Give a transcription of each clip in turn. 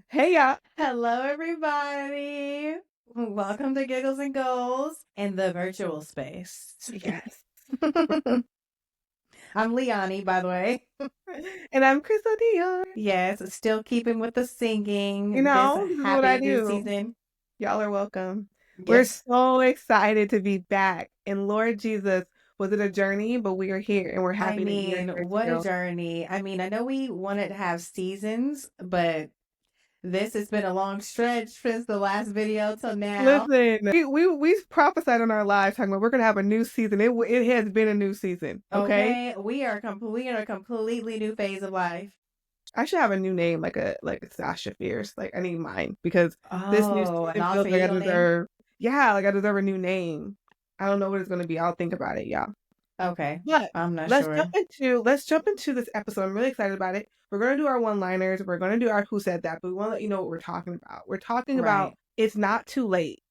Hey y'all. Hello, everybody. Welcome to Giggles and Goals in the virtual space. Yes. I'm Leonie, by the way. And I'm Crystal-Dior. Yes, still keeping with the You singing this know, this is what I happy new do. season. Y'all are welcome. We're Yes. so excited to be back. And Lord Jesus, was it a journey? But we are here and we're I happy that you're mean, here what a too. journey. I mean, I know we wanted to have seasons, but this has been a long stretch since the last video till now. Listen, we prophesied on our lives talking about we're gonna have a new season. It has been a new season. Okay. Okay, we are in a completely new phase of life. I should have a new name like Sasha Fierce. Like I need mine because this new Oh, an season feels alter like I ego name? deserve. Yeah, like I deserve a new name. I don't know what it's gonna be. I'll think about it. Yeah, Okay, but I'm not let's sure. jump into this episode. I'm really excited about it. We're gonna do our one-liners. We're gonna do our Who Said That, but we want to let you know what we're talking about. We're talking about Right. it's not too late.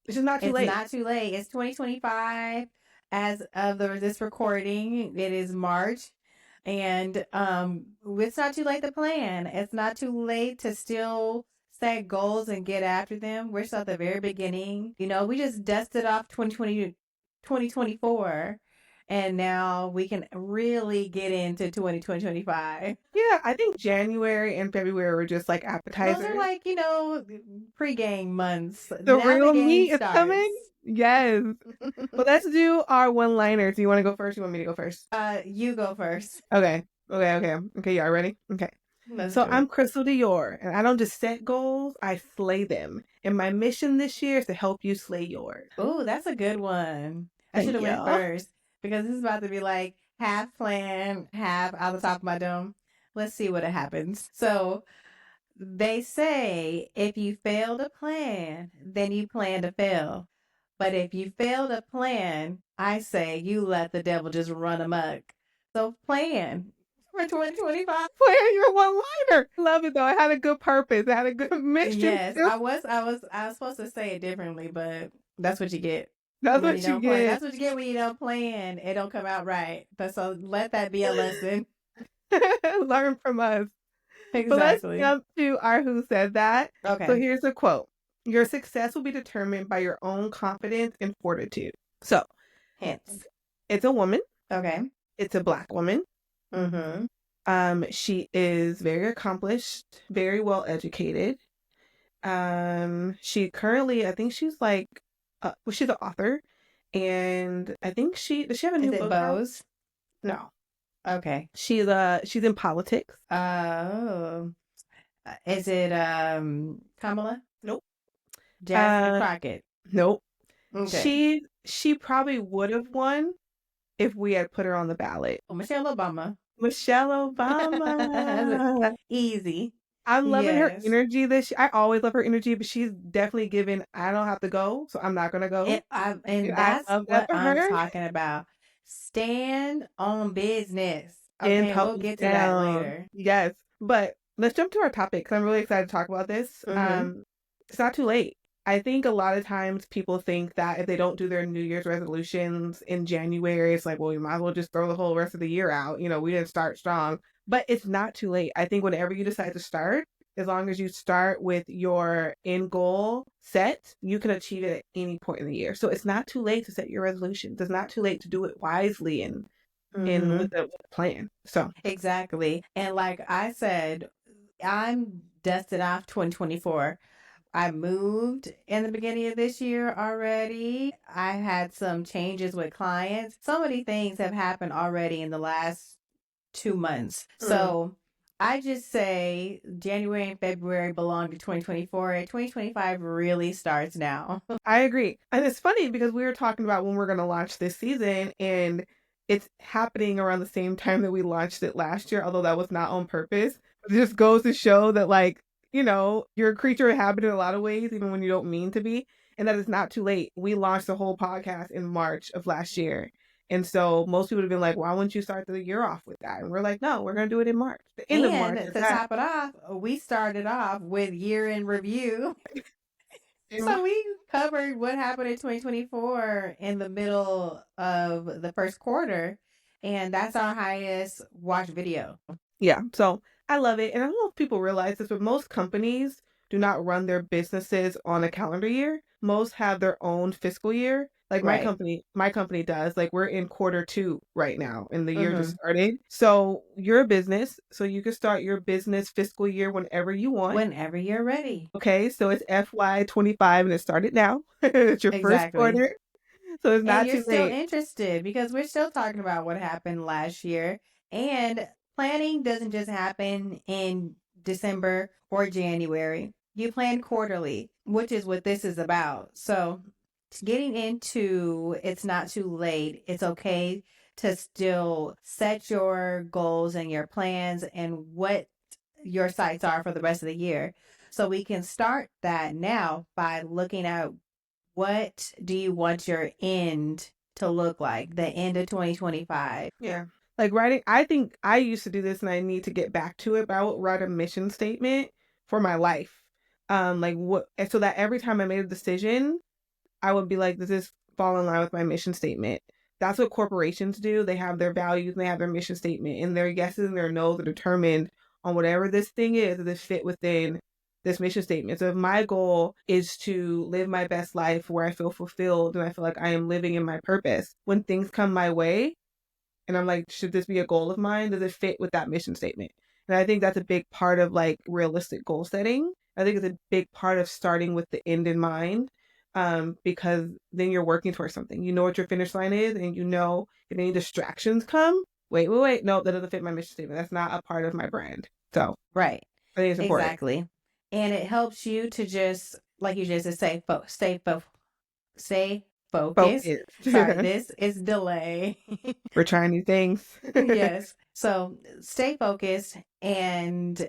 It's just not too It's late. not too late. It's 2025 as of this recording. It is March. And it's not too late to plan. It's not too late to still set goals and get after them. We're still at the very beginning. You know, we just dusted off 2024 and now we can really get into 2025. Yeah, I think January and February were just like Those are appetizers. like, pre-game months. The Now the real game meat is coming. starts. Yes. But let's do our one-liners. Do you want to go first? You want me to go first? You go first. Okay. Okay, y'all ready? Okay. Let's So do I'm it. Crystal Dior, and I don't just set goals, I slay them. And my mission this year is to help you slay yours. Oh, that's a good one. I should Thank have went you. first because this is about to be like half plan, half out the top of my dome. Let's see what happens. So they say if you fail to plan, then you plan to fail. But if you fail to plan, I say you let the devil just run amok. So plan for 2025. Playing your one-liner. Love it though. I had a good purpose. I had a good mission Yes, too. I was supposed to say it differently, but that's what you get That's when you what you don't plan. get. That's what you get when you don't plan. It don't come out right. But so let that be a lesson. Learn from us. But let's Exactly. jump to our Who Said That. So Okay. here's a quote. Your success will be determined by your own confidence and fortitude. So Hints. it's a woman. Okay. It's a black woman. Mm-hmm. She is very accomplished, very well educated. She currently, I think she's like, well, she's an author, and I think does she have a Is new it book out? Bose? No, Okay. she's in politics. Oh. Is it Kamala? Nope. Jasmine Uh, Crockett. nope. Okay. She probably would have won if we had put her on the ballot. Oh, Michelle Obama. Michelle That's Obama. easy. I'm loving her Yes. energy this year. I always love her energy, but she's definitely given I don't have to go, so I'm not gonna go. And And I that's love that what for I'm her. talking about. Stand on business. 10 Okay, we'll toes get to that down. later. Yes. But let's jump to our topic because I'm really excited to talk about this. Mm-hmm. It's not too late. I think a lot of times people think that if they don't do their New Year's resolutions in January, it's like, well, you might as well just throw the whole rest of the year out. You know, we didn't start strong. But it's not too late. I think whenever you decide to start, as long as you start with your end goal set, you can achieve it at any point in the year. So it's not too late to set your resolutions. It's not too late to do it wisely and Mm-hmm. with a plan. So Exactly. And like I said, I'm dusted off 2024. I moved in the beginning of this year already. I had some changes with clients. So many things have happened already in the last 2 months. mm, So I just say January and February belong to 2024 and 2025 really starts now. I agree. And it's funny because we were talking about when we're going to launch this season, and it's happening around the same time that we launched it last year, although that was not on purpose. It just goes to show that, like, you know, you're a creature of habit in a lot of ways, even when you don't mean to be, and that it's not too late. We launched the whole podcast in March of last year. And so most people would have been like, why wouldn't you start the year off with that? And we're like, no, we're going to do it in March, the end of And March. to top it off, we started off with year in review. In So we covered what happened in 2024 in the middle of the first quarter. And that's our highest watched video. Yeah. So I love it. And I don't know if people realize this, but most companies do not run their businesses on a calendar year. Most have their own fiscal year. Like Right. my company does. Like we're in quarter 2 right now and the year just Mm-hmm. started. So you're a business, so you can start your business fiscal year whenever you want. Whenever you're ready. Okay, so it's FY25 and it started now. It's your first Exactly. quarter. So it's And not you're too still late. interested because we're still talking about what happened last year. And planning doesn't just happen in December or January. You plan quarterly, which is what this is about. So, getting into it's not too late. It's okay to still set your goals and your plans and what your sights are for the rest of the year. So, we can start that now by looking at what do you want your end to look like? The end of 2025. Yeah. Like writing, I think I used to do this and I need to get back to it, but I would write a mission statement for my life. Like what, and so that every time I made a decision, I would be like, does this fall in line with my mission statement? That's what corporations do. They have their values and they have their mission statement, and their yeses and their nos are determined on whatever this thing is, does it fit within this mission statement? So if my goal is to live my best life where I feel fulfilled and I feel like I am living in my purpose, when things come my way, and I'm like, should this be a goal of mine? Does it fit with that mission statement? And I think that's a big part of like realistic goal setting. I think it's a big part of starting with the end in mind, because then you're working towards something. You know what your finish line is, and you know if any distractions come, wait, no, that doesn't fit my mission statement. That's not a part of my brand. So Right. I think it's important. Exactly. And it helps you to just, like you just said, stay focused. Focus. Sorry, this is delay. We're trying new things. Yes. So stay focused, and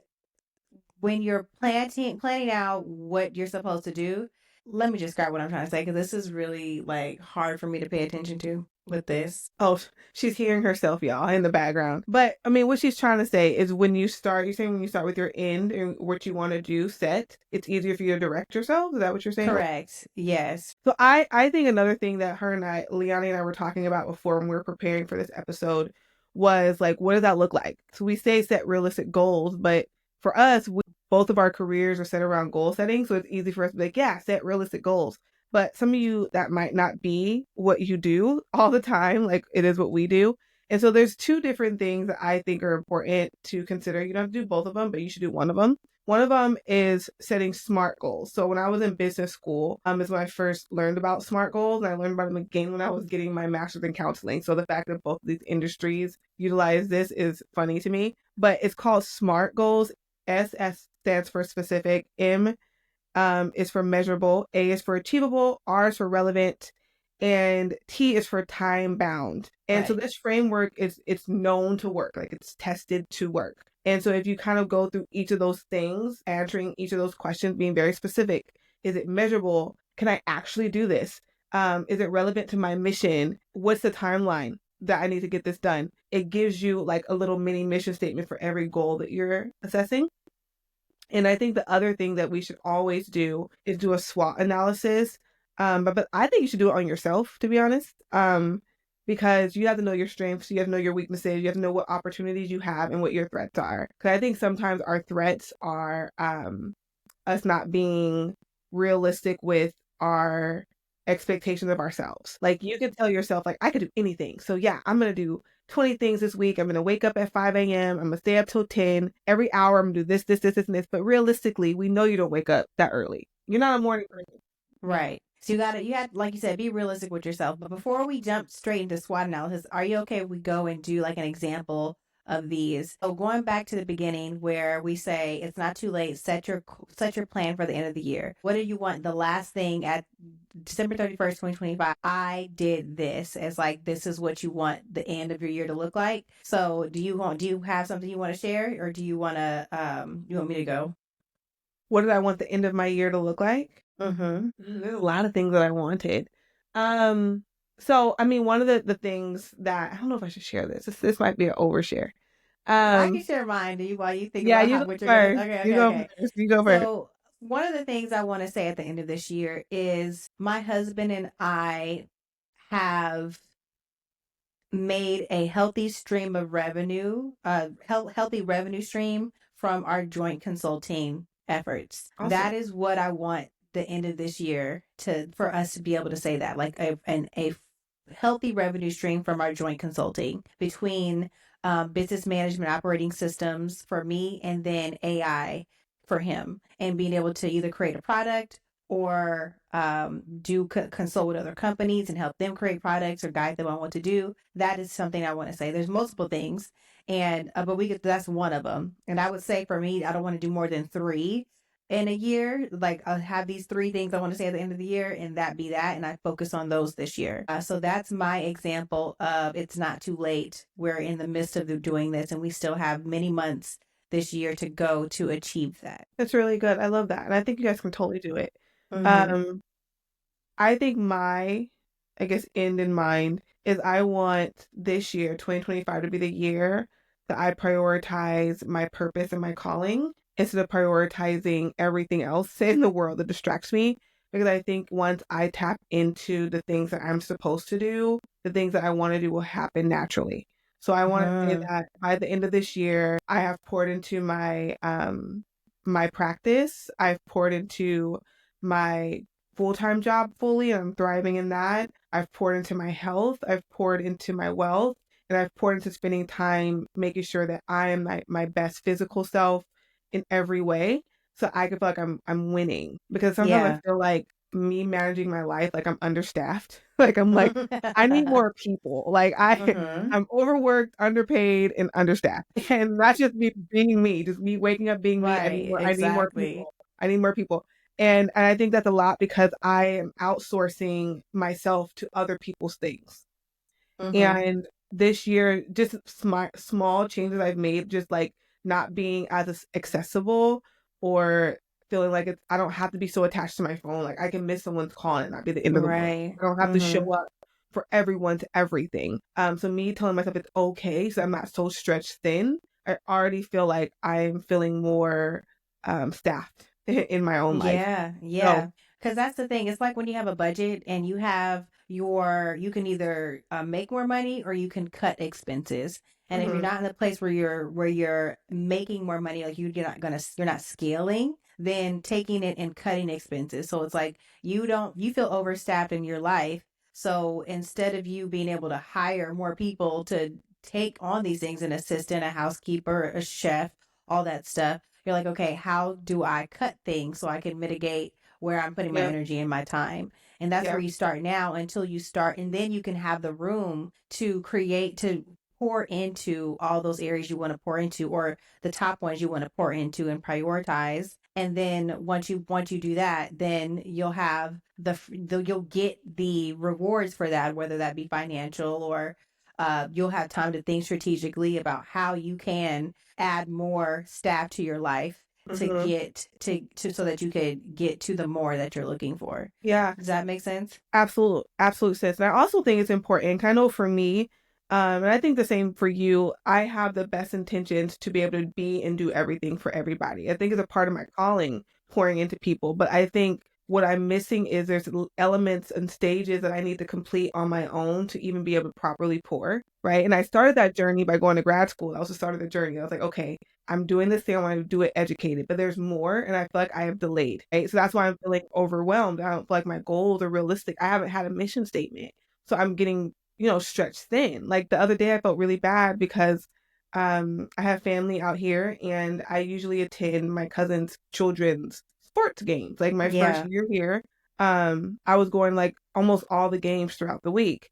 when you're planning out what you're supposed to do, let me just describe what I'm trying to say because this is really like hard for me to pay attention to with this. Oh, she's hearing herself, y'all, in the background. But I mean, what she's trying to say is when you start, you're saying when you start with your end and what you want to do set, it's easier for you to direct yourself. Is that what you're saying? Correct. Yes. So I think another thing that her and Leonie and I were talking about before when we were preparing for this episode was like, what does that look like? So we say set realistic goals, but for us, both of our careers are set around goal setting. So it's easy for us to be like, yeah, set realistic goals. But some of you, that might not be what you do all the time, like it is what we do. And so there's two different things that I think are important to consider. You don't have to do both of them, but you should do one of them. One of them is setting SMART goals. So when I was in business school, is when I first learned about SMART goals, and I learned about them again when I was getting my master's in counseling. So the fact that both of these industries utilize this is funny to me. But it's called SMART goals. S stands for specific. M is for measurable. A is for achievable. R is for relevant. And T is for time bound. And so Right. this framework is it's known to work, like it's tested to work. And so if you kind of go through each of those things, answering each of those questions, being very specific, is it measurable? Can I actually do this? Is it relevant to my mission? What's the timeline that I need to get this done? It gives you like a little mini mission statement for every goal that you're assessing. And I think the other thing that we should always do is do a SWOT analysis. But I think you should do it on yourself, to be honest. Because you have to know your strengths, you have to know your weaknesses, you have to know what opportunities you have and what your threats are. Because I think sometimes our threats are us not being realistic with our expectations of ourselves. Like you can tell yourself, like, I could do anything. So yeah, I'm gonna do 20 things this week. I'm gonna wake up at 5 a.m. I'm gonna stay up till 10. Every hour I'm gonna do this, and this. But realistically, we know you don't wake up that early. You're not a morning person. Right. So you had, like you said, be realistic with yourself. But before we jump straight into SWOT analysis, are you okay if we go and do like an example of these? So going back to the beginning where we say it's not too late, set your plan for the end of the year. What do you want the last thing at December 31st, 2025? I did this as like this is what you want the end of your year to look like. So do you have something you want to share or do you you want me to go? What did I want the end of my year to look like? Mm-hmm. There's a lot of things that I wanted. Um, so I mean, one of the things that I don't know if I should share this. This might be an overshare. I can Um, share mine. Do you while you think yeah, about you how go what you're gonna first. okay, You okay, go okay. first. You go first. So one of the things I want to say at the end of this year is my husband and I have made a healthy stream of revenue, healthy revenue stream from our joint consulting efforts. Awesome. That is what I want the end of this year to for us to be able to say that, like a healthy revenue stream from our joint consulting between business management operating systems for me and then AI for him, and being able to either create a product or consult with other companies and help them create products or guide them on what to do. That is something I want to say. There's multiple things, and but that's one of them. And I would say for me, I don't want to do more than three in a year. Like I'll have these three things I want to say at the end of the year, and that be that, and I focus on those this year. So that's my example of it's not too late. We're in the midst of doing this, and we still have many months this year to go to achieve that. That's really good. I love that. And I think you guys can totally do it. Mm-hmm. Um, I think I guess, end in mind is I want this year, 2025, to be the year that I prioritize my purpose and my calling instead of prioritizing everything else in the world that distracts me. Because I think once I tap into the things that I'm supposed to do, the things that I want to do will happen naturally. So I want to say Mm-hmm. that by the end of this year, I have poured into my practice. I've poured into my full-time job fully, and I'm thriving in that. I've poured into my health, I've poured into my wealth, and I've poured into spending time making sure that I am my best physical self in every way. So I can feel like I'm winning. Because sometimes I Yeah. feel like me managing my life, like I'm understaffed. Like I'm like, I need more people. Like Mm-hmm. I'm overworked, underpaid, and understaffed. And that's just me being me, just me waking up being me. Right. I need more Exactly. people. I need more people. And I think that's a lot because I am outsourcing myself to other people's things. Mm-hmm. And this year, just small changes I've made, just like not being as accessible or feeling like I don't have to be so attached to my phone. Like I can miss someone's call and not be the end of the world. Right. I don't have to Mm-hmm. show up for everyone's everything. So me telling myself it's okay, so I'm not so stretched thin. I already feel like I'm feeling more staffed in my own life. Yeah, So, yeah. Because that's the thing. It's like when you have a budget and you can either make more money or you can cut expenses. And if you're mhm, not in a place where you're making more money, like you're not scaling, then taking it and cutting expenses. So it's like you feel overstaffed in your life. So instead of you being able to hire more people to take on these things, an assistant, a housekeeper, a chef, all that stuff, you're like, okay, how do I cut things so I can mitigate where I'm putting my yeah, energy and my time? And that's where yeah, you start now until you start, and then you can have the room to create, to pour into all those areas you want to pour into, or the top ones you want to pour into and prioritize. And then once you do that, then you'll have you'll get the rewards for that, whether that be financial or you'll have time to think strategically about how you can add more staff to your life to mhm, get to so that you could get to the more that you're looking for. yeah. Does that make sense? Absolute sense. And I also think it's important. 'Cause I know for me, and I think the same for you, I have the best intentions to be able to be and do everything for everybody. I think it's a part of my calling pouring into people. But I think what I'm missing is there's elements and stages that I need to complete on my own to even be able to properly pour. Right. And I started that journey by going to grad school. That was the start of the journey. I was like, okay, I'm doing this thing. I want to do it educated, but there's more. And I feel like I have delayed. Right. So that's why I'm feeling overwhelmed. I don't feel like my goals are realistic. I haven't had a mission statement. So I'm getting, stretched thin. Like the other day I felt really bad because I have family out here and I usually attend my cousin's children's sports games. Like my first Yeah. year here, I was going like almost all the games throughout the week.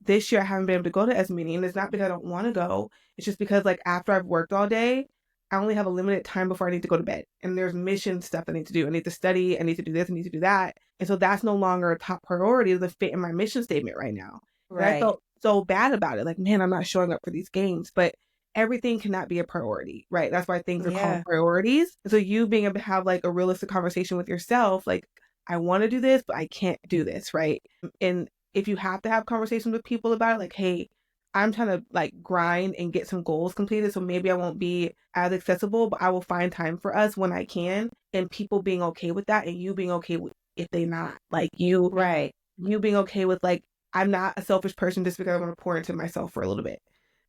This year I haven't been able to go to as many, and it's not because I don't want to go. It's just because like after I've worked all day, I only have a limited time before I need to go to bed. And there's mission stuff I need to do. I need to study, I need to do this, I need to do that. And so that's no longer a top priority to fit in my mission statement right now. And I Right. felt so bad about it. Like, man, I'm not showing up for these games. But everything cannot be a priority, right? That's why things are called Yeah. priorities. And so you being able to have like a realistic conversation with yourself, like, I want to do this, but I can't do this, right? And if you have to have conversations with people about it, like, hey, I'm trying to like grind and get some goals completed. So maybe I won't be as accessible, but I will find time for us when I can. And people being okay with that and you being okay with if they not. Like Right. you being okay with like, I'm not a selfish person just because I want to pour into myself for a little bit.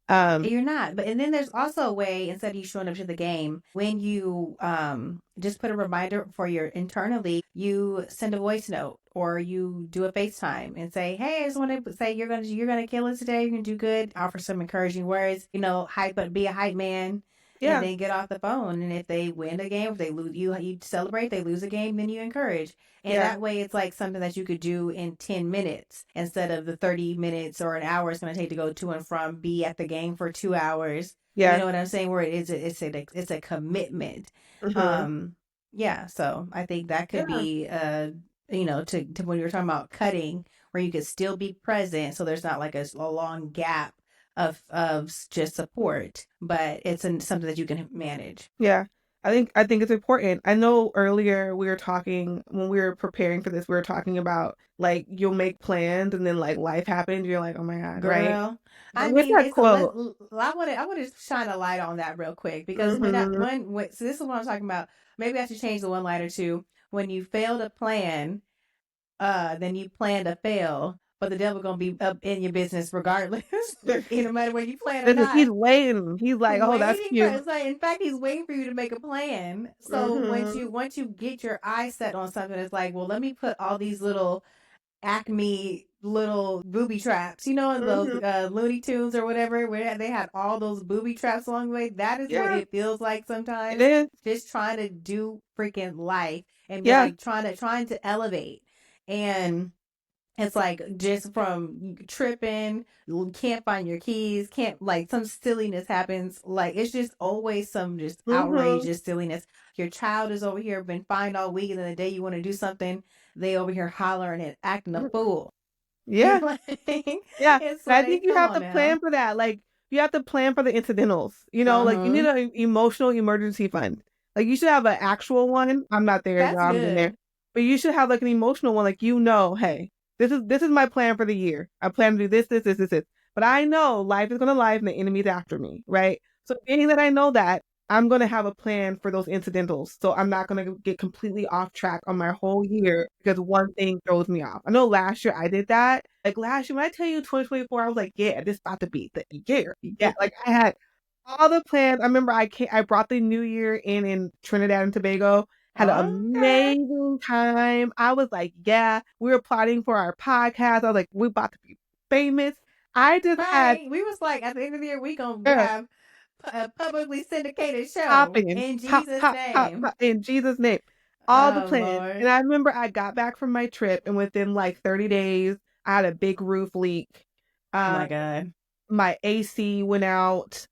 You're not. But and then there's also a way, instead of you showing up to the game, when you just put a reminder for your internally, you send a voice note or you do a FaceTime and say, "Hey, I just want to say you're gonna kill it today. You're gonna do good." Offer some encouraging words. Hype, but be a hype man. And Yeah. then get off the phone. And if they win a game, if they lose, you celebrate. They lose a game, then you encourage. And Yeah. that way, it's like something that you could do in 10 minutes instead of the 30 minutes or an hour it's going to take to go to and from, be at the game for 2 hours. You Yeah. know what I'm saying? Where it's a commitment. Hmm. Um, yeah. So I think that could Yeah. be, to when you're talking about cutting, where you could still be present. So there's not like a long gap of just support, but it's something that you can manage. Yeah. I think it's important. I know earlier we were talking when we were preparing for this, we were talking about like you'll make plans and then like life happens. You're like, oh my God, right? Girl, I What's mean, that it's a let. quote? I want to shine a light on that real quick because Hmm. so this is what I'm talking about. Maybe I should change the one liner to when you fail to plan, then you plan to fail, but the devil gonna be up in your business regardless, no matter whether you plan or Listen, he's not. waiting. He's like, oh, that's Waiting for cute. it's like in fact he's waiting for you to make a plan. So once Hmm. you get your eyes set on something, it's like, well, let me put all these little Acme little booby traps, those Hmm. Looney Tunes or whatever, where they had all those booby traps along the way. That is what Yeah, it feels like it sometimes. is. Just trying to do freaking life and be Yeah. like trying to elevate. And it's like just from tripping, can't find your keys, can't like some silliness happens. Like it's just always some just Hmm. outrageous silliness. Your child is over here been fine all week, and then the day you want to do something, they over here hollering and acting a fool. You're Yeah. like, Yeah, it's and I think like, you come have on to plan now. for that. Like, you have to plan for the incidentals. Like you need Mm-hmm. an emotional emergency fund. Like, you should have an actual one. I'm not there, y'all. That's I'm in there, good. but you should have like an emotional one. Like, hey, this is my plan for the year. I plan to do this, this, this, this, this. But I know life is gonna life, and the enemy's after me, right? So, being that I know that, I'm gonna have a plan for those incidentals. So I'm not gonna get completely off track on my whole year because one thing throws me off. I know last year I did that. Like last year, when I tell you 2024, I was like, yeah, this about to be the year. Yeah, like I had all the plans. I remember I brought the new year in Trinidad and Tobago. Had an Okay. amazing time. I was like, yeah, we were plotting for our podcast. I was like, we're about to be famous. I just had Right. We was like, at the end of the year, we gonna uh, have a publicly syndicated show popping, in pop, Jesus' pop, pop, name. pop, in Jesus' name. All the Oh plans. And Lord. I remember I got back from my trip, and within like 30 days, I had a big roof leak. Oh Um, my God. my AC went out.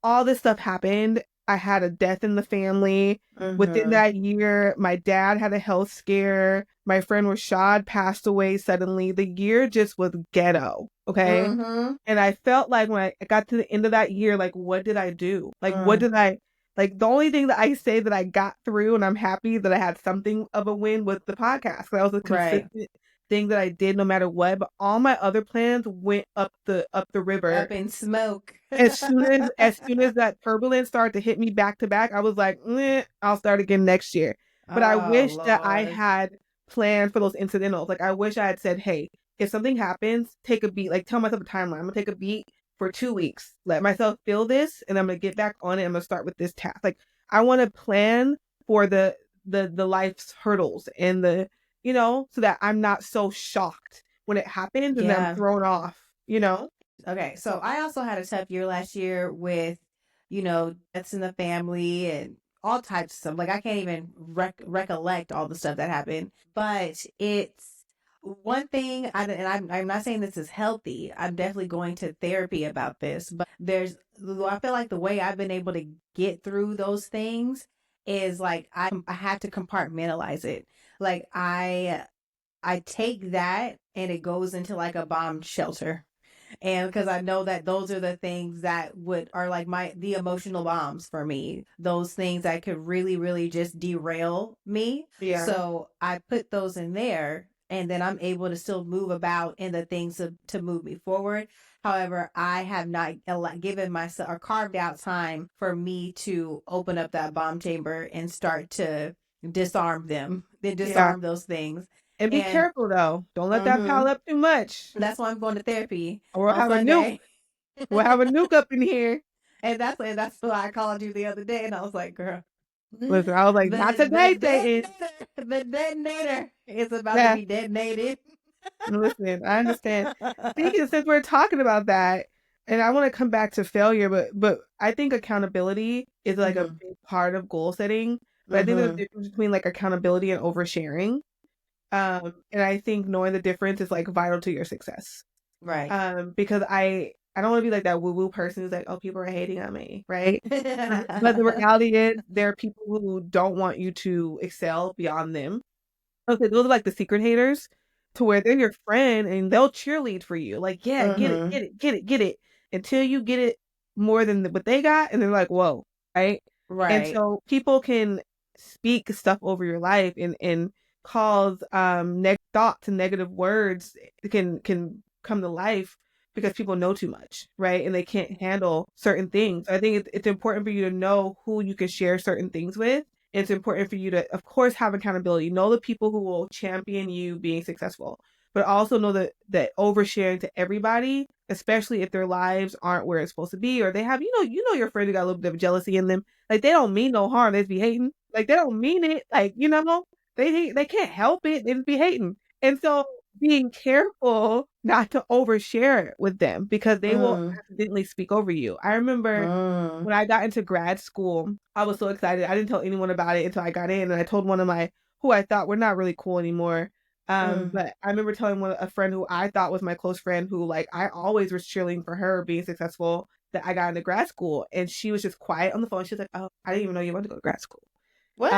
All this stuff happened. I had a death in the family. Within Mm-hmm. that year, my dad had a health scare. My friend Rashad passed away suddenly. The year just was ghetto. Okay. Mm-hmm. And I felt like when I got to the end of that year, like, what did I do? Like, what Mm. did I, like, the only thing that I say that I got through and I'm happy that I had something of a win with the podcast. That was a Right. consistent thing that I did no matter what. But all my other plans went up the river. Up in smoke. As soon as that turbulence started to hit me back to back, I was like, I'll start again next year. But I Oh wish that I Lord. had planned for those incidentals. Like I wish I had said, hey, if something happens, take a beat. Like tell myself a timeline. I'm gonna take a beat for 2 weeks. Let myself feel this, and I'm gonna get back on it. I'm gonna start with this task. Like I want to plan for the life's hurdles and so that I'm not so shocked when it happens and I'm Yeah. thrown off. Okay. So I also had a tough year last year with, deaths in the family and all types of stuff. Like I can't even recollect all the stuff that happened. But it's one thing, I'm not saying this is healthy. I'm definitely going to therapy about this. But I feel like the way I've been able to get through those things is like I had to compartmentalize it. Like I take that and it goes into like a bomb shelter. And because I know that those are the things that would are like the emotional bombs for me, those things that could really really just derail me. Yeah. So I put those in there, and then I'm able to still move about in the things to move me forward. However, I have not given myself or carved out time for me to open up that bomb chamber and start to disarm them, then Yeah. disarm those things. And be And careful though. Don't let that pile mm-hmm, up too much. that's why I'm going to therapy Or we'll on have a nuke. Sunday. We'll have a nuke up in here. And that's why I called you the other day, and I was like, "Girl, Listen, I was like, not the today, Satan. detonator is about to Yeah. be detonated." Listen, I understand. Speaking of, since we're talking about that, and I want to come back to failure, but I think accountability is like a Mhm. big part of goal setting. But I think there's a Mhm. difference between like accountability and oversharing. And I think knowing the difference is like vital to your success. Right. Because I don't want to be like that woo woo person who's like, oh, people are hating on me, right? But the reality is, there are people who don't want you to excel beyond them. Okay, those are like the secret haters, to where they're your friend and they'll cheerlead for you. Like, yeah, get it, Mhm. get it, get it, get it, until you get it more than what they got, and they're like, whoa, right? And Right. so people can speak stuff over your life and cause thoughts and negative words can come to life because people know too much, right? And they can't handle certain things. I think it's important for you to know who you can share certain things with. It's important for you to, of course, have accountability. Know the people who will champion you being successful, but also know that oversharing to everybody, especially if their lives aren't where it's supposed to be, or they have, your friend who got a little bit of jealousy in them. Like, they don't mean no harm. They just be hating. Like, they don't mean it. Like, they can't help it. They just be hating. And so being careful not to overshare it with them, because they will Mm. accidentally speak over you. I remember Mm. when I got into grad school, I was so excited. I didn't tell anyone about it until I got in, and I told one of my who I thought were not really cool anymore. Mm. But I remember telling a friend who I thought was my close friend, who like I always was cheerleading for her being successful, that I got into grad school, and she was just quiet on the phone. She was like, "Oh, I didn't even know you wanted to go to grad school." What?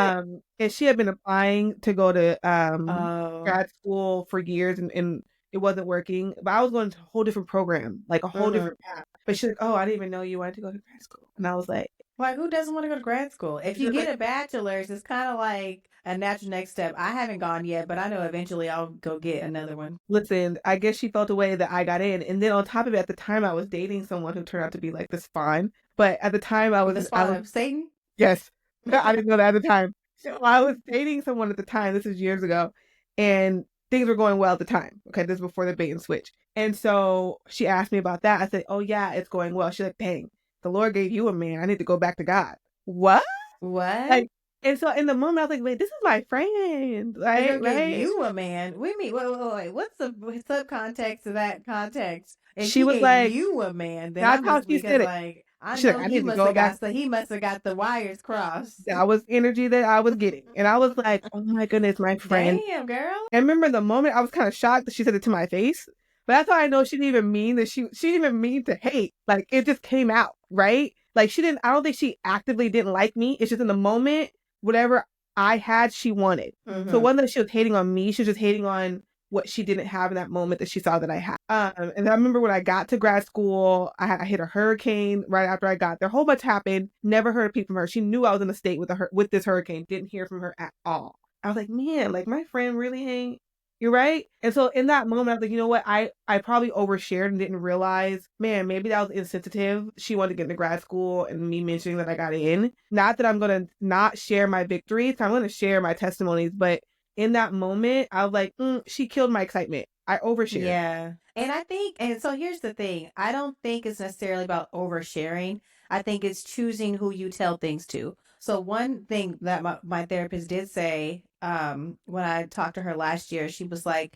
And she had been applying to go to Oh. grad school for years, and it wasn't working. But I was going to a whole different program, like a whole Mhm. different path. But she's like, "Oh, I didn't even know you wanted to go to grad school." And I was like, Like, who doesn't want to go to grad school? If she's you just like, get a bachelor's, it's kind of like a natural next step. I haven't gone yet, but I know eventually I'll go get another one. listen, I guess she felt a way that I got in. And then on top of it, at the time I was dating someone who turned out to be like this fine. But at the time The I spawn was of Satan? yes. I didn't know that at the time. So I was dating someone at the time. This is years ago. And things were going well at the time. Okay, this is before the bait and switch. And so she asked me about that. I said, "Oh yeah, it's going well." She's like, "Dang, the Lord gave you a man. I need to go back to God." What? What? Like, and so in the moment I was like, wait, this is my friend. The Right, girl gave right. you a man. We mean, wait. What's the subcontext of that context? If She he was gave like, you a man, then I that's how must, she because said it. like I She's like, know I need to go back. he must have got the wires crossed. That was energy that I was getting. And I was like, oh my goodness, my friend. Damn, girl. And remember the moment I was kind of shocked that she said it to my face. But that's how I know she didn't even mean that she didn't even mean to hate. Like, it just came out, right? Like, she didn't I don't think she actively didn't like me. It's just in the moment, whatever I had, she wanted. So it Mm-hmm. wasn't that she was hating on me, she was just hating on what she didn't have in that moment that she saw that I had. And I remember when I got to grad school, I hit a hurricane right after I got there. A whole bunch happened. Never heard a peep from her. She knew I was in a state with this hurricane. Didn't hear from her at all. I was like, man, like my friend really ain't. You're right. And so in that moment, I was like, you know what? I probably overshared and didn't realize, man, maybe that was insensitive. She wanted to get into grad school and me mentioning that I got in. Not that I'm going to not share my victories. I'm going to share my testimonies. But in that moment, I was like, she killed my excitement. I overshared. Yeah. And I think, and so here's the thing, I don't think it's necessarily about oversharing. I think it's choosing who you tell things to. So one thing that my therapist did say, when I talked to her last year, she was like,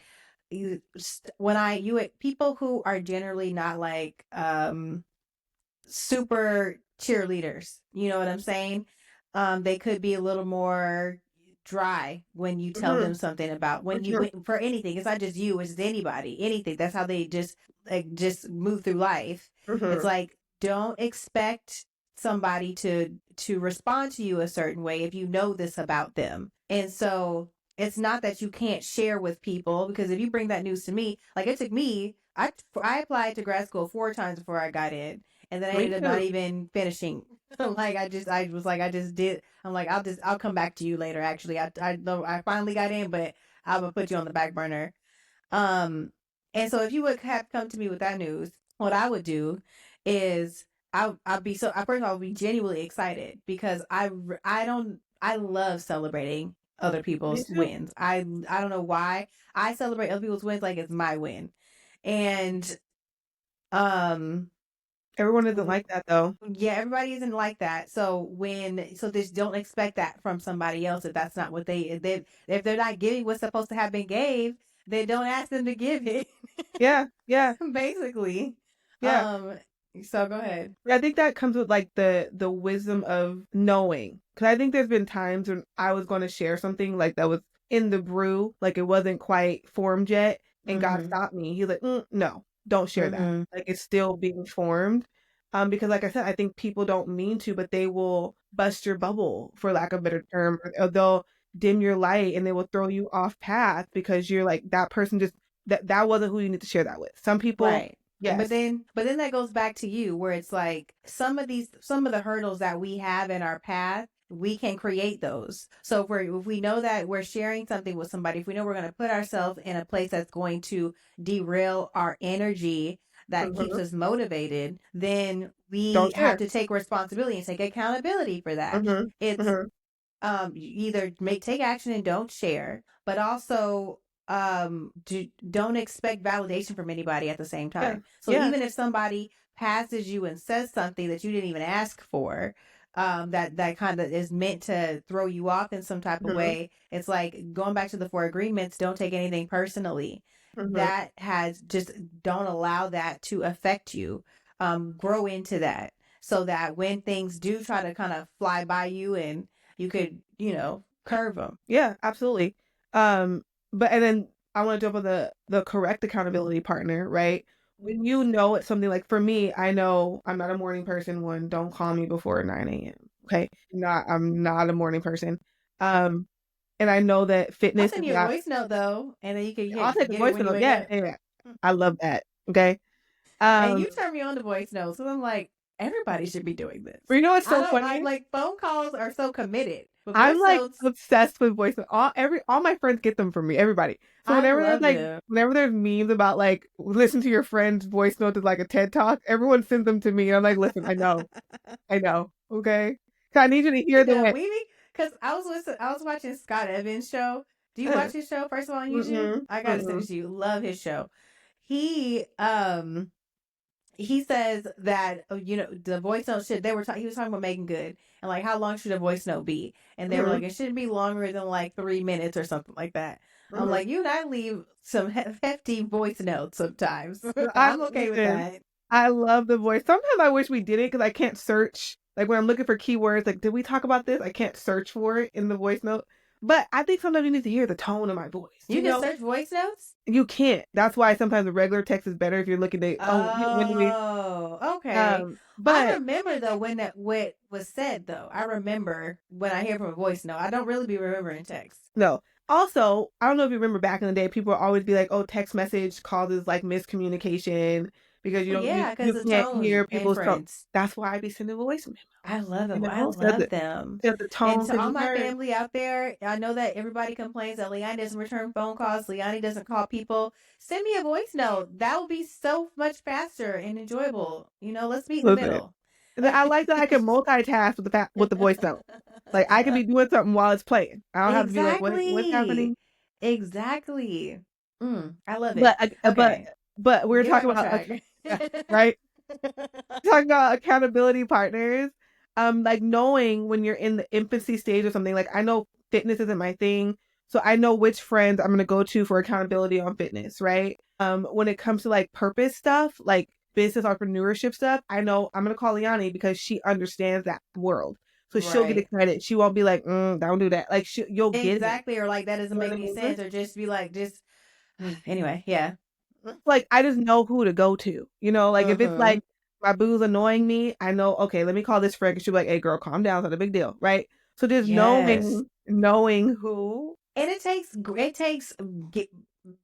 people who are generally not like, super cheerleaders. You know what I'm saying? They could be a little more dry when you tell them Mm-hmm. something about for anything. It's not just you, it's anybody, anything. That's how they just move through life. It's Mm-hmm. like, don't expect somebody to respond to you a certain way if you know this about them. And so it's not that you can't share with people, because if you bring that news to me, like it took me, I applied to grad school 4 times before I got in, and then I Me ended up not too. even finishing. Like I was like, I just did. I'm like, I'll come back to you later. Actually, I know I finally got in, but I'm gonna put you on the back burner. Um, and so if you would have come to me with that news, what I would do is I'd be first of all, I'll be genuinely excited, because I love celebrating other Me people's too. wins. I don't know why I celebrate other people's wins like it's my win, and um Everyone isn't like that though. Yeah, everybody isn't like that. So just don't expect that from somebody else if that's not what if they're not giving what's supposed to have been gave, then don't ask them to give it. Yeah, yeah, Basically. yeah. Um, so go ahead. I think that comes with like the wisdom of knowing. Because I think there's been times when I was going to share something like that was in the brew, like it wasn't quite formed yet, and God Mm-hmm. stopped me. He's like, no, don't share that. Mm-hmm. Like it's still being formed. Because like I said, I think people don't mean to, but they will bust your bubble, for lack of a better term, or they'll dim your light and they will throw you off path because you're like that person just that wasn't who you need to share that with. Some people, Right. yes. But then that goes back to you where it's like some of the hurdles that we have in our path, we can create those. So if we know that we're sharing something with somebody, if we know we're going to put ourselves in a place that's going to derail our energy that keeps Mhm. us motivated, then we Don't have share. to take responsibility and take accountability for that. Mhm, It's mhm. you either take action and don't share, but also don't expect validation from anybody at the same Yeah, time. So yeah. even if somebody passes you and says something that you didn't even ask for, that kind of is meant to throw you off in some type of Mhm, way, it's like going back to the four agreements, don't take anything personally. mhm. That has just don't allow that to affect you. Grow into that so that when things do try to kind of fly by you and you could, curve them. Yeah, absolutely. Um, but and then I wanna jump on the correct accountability partner, right? When you know it's something like for me, I know I'm not a morning person, one, don't call me before 9 a.m., okay? I'm not a morning person. Um, and I know that I'll fitness send is you a not voice note though, and then you can I'll take a get it voice when you note, wake yeah, up. yeah, yeah. I love that, okay? And you Um, turn me on to voice notes, so I'm like, everybody should be doing this. but you know what's I so don't. I funny? like phone calls are so committed, but I'm voice like notes, obsessed with voice notes. All my friends get them from me. Everybody. So I love them. whenever there's memes about like listen to your friend's voice note is like a TED talk, everyone sends them to me. And I'm like, listen, I know, okay. So I need you to hear the The way. weaving, because I was watching Scott Evans show. Do you watch Uh, his show first of all on YouTube? mm-mm, I gotta send it mm-mm, to you. Love his show. He he says that the voice note should he was talking about making good and like how long should a voice note be, and they were mm-hmm, like it shouldn't be longer than like 3 minutes or something like that. I'm mm-hmm. like, you and I leave some hefty voice notes sometimes. I I'm okay with listen. that. I love the voice. Sometimes I wish we did it because I can't search. Like when I'm looking for keywords, like did we talk about this? I can't search for it in the voice note. But I think sometimes you need to hear the tone of my voice. You can search voice notes. You can't. That's why sometimes the regular text is better if you're looking at when do we Oh, okay. I but remember though when that what was said though. I remember when I hear from a voice note. I don't really be remembering text. no. Also, I don't know if you remember back in the day, people would always be like, "Oh, text message causes like miscommunication because Oh yeah, because you the can't hear tone people's tone." inference. That's why I be sending voice memo. I love them. I Says love it. them. Says the And tone to can all be my heard. family out there, I know that everybody complains that Leanne doesn't return phone calls. Leanne doesn't call people. Send me a voice note. That will be so much faster and enjoyable. Let's meet in the Listen, middle. and I like that I can multitask with with the voice note. Like I can be doing something while it's playing. I don't have to be like, what's Exactly. happening?" Exactly. I love But it. Okay. but we were Get back talking on about track. yeah, right? Talking about accountability partners. Like knowing when you're in the infancy stage or something. Like I know fitness isn't my thing, so I know which friends I'm gonna go to for accountability on fitness, right? When it comes to like purpose stuff, like business entrepreneurship stuff, I know I'm gonna call Leonie because she understands that world. So she'll get Right. excited. She won't be like, don't do that. Like you'll get it. Exactly. Or like that doesn't You know make what any I mean? sense. Or just be like, just anyway, yeah. Like I just know who to go to. Like if it's Mm-hmm. like my boo's annoying me, I know, okay, let me call this friend and she'll be like, hey girl, calm down, it's not a big deal, right? So just Yes. knowing who. And it takes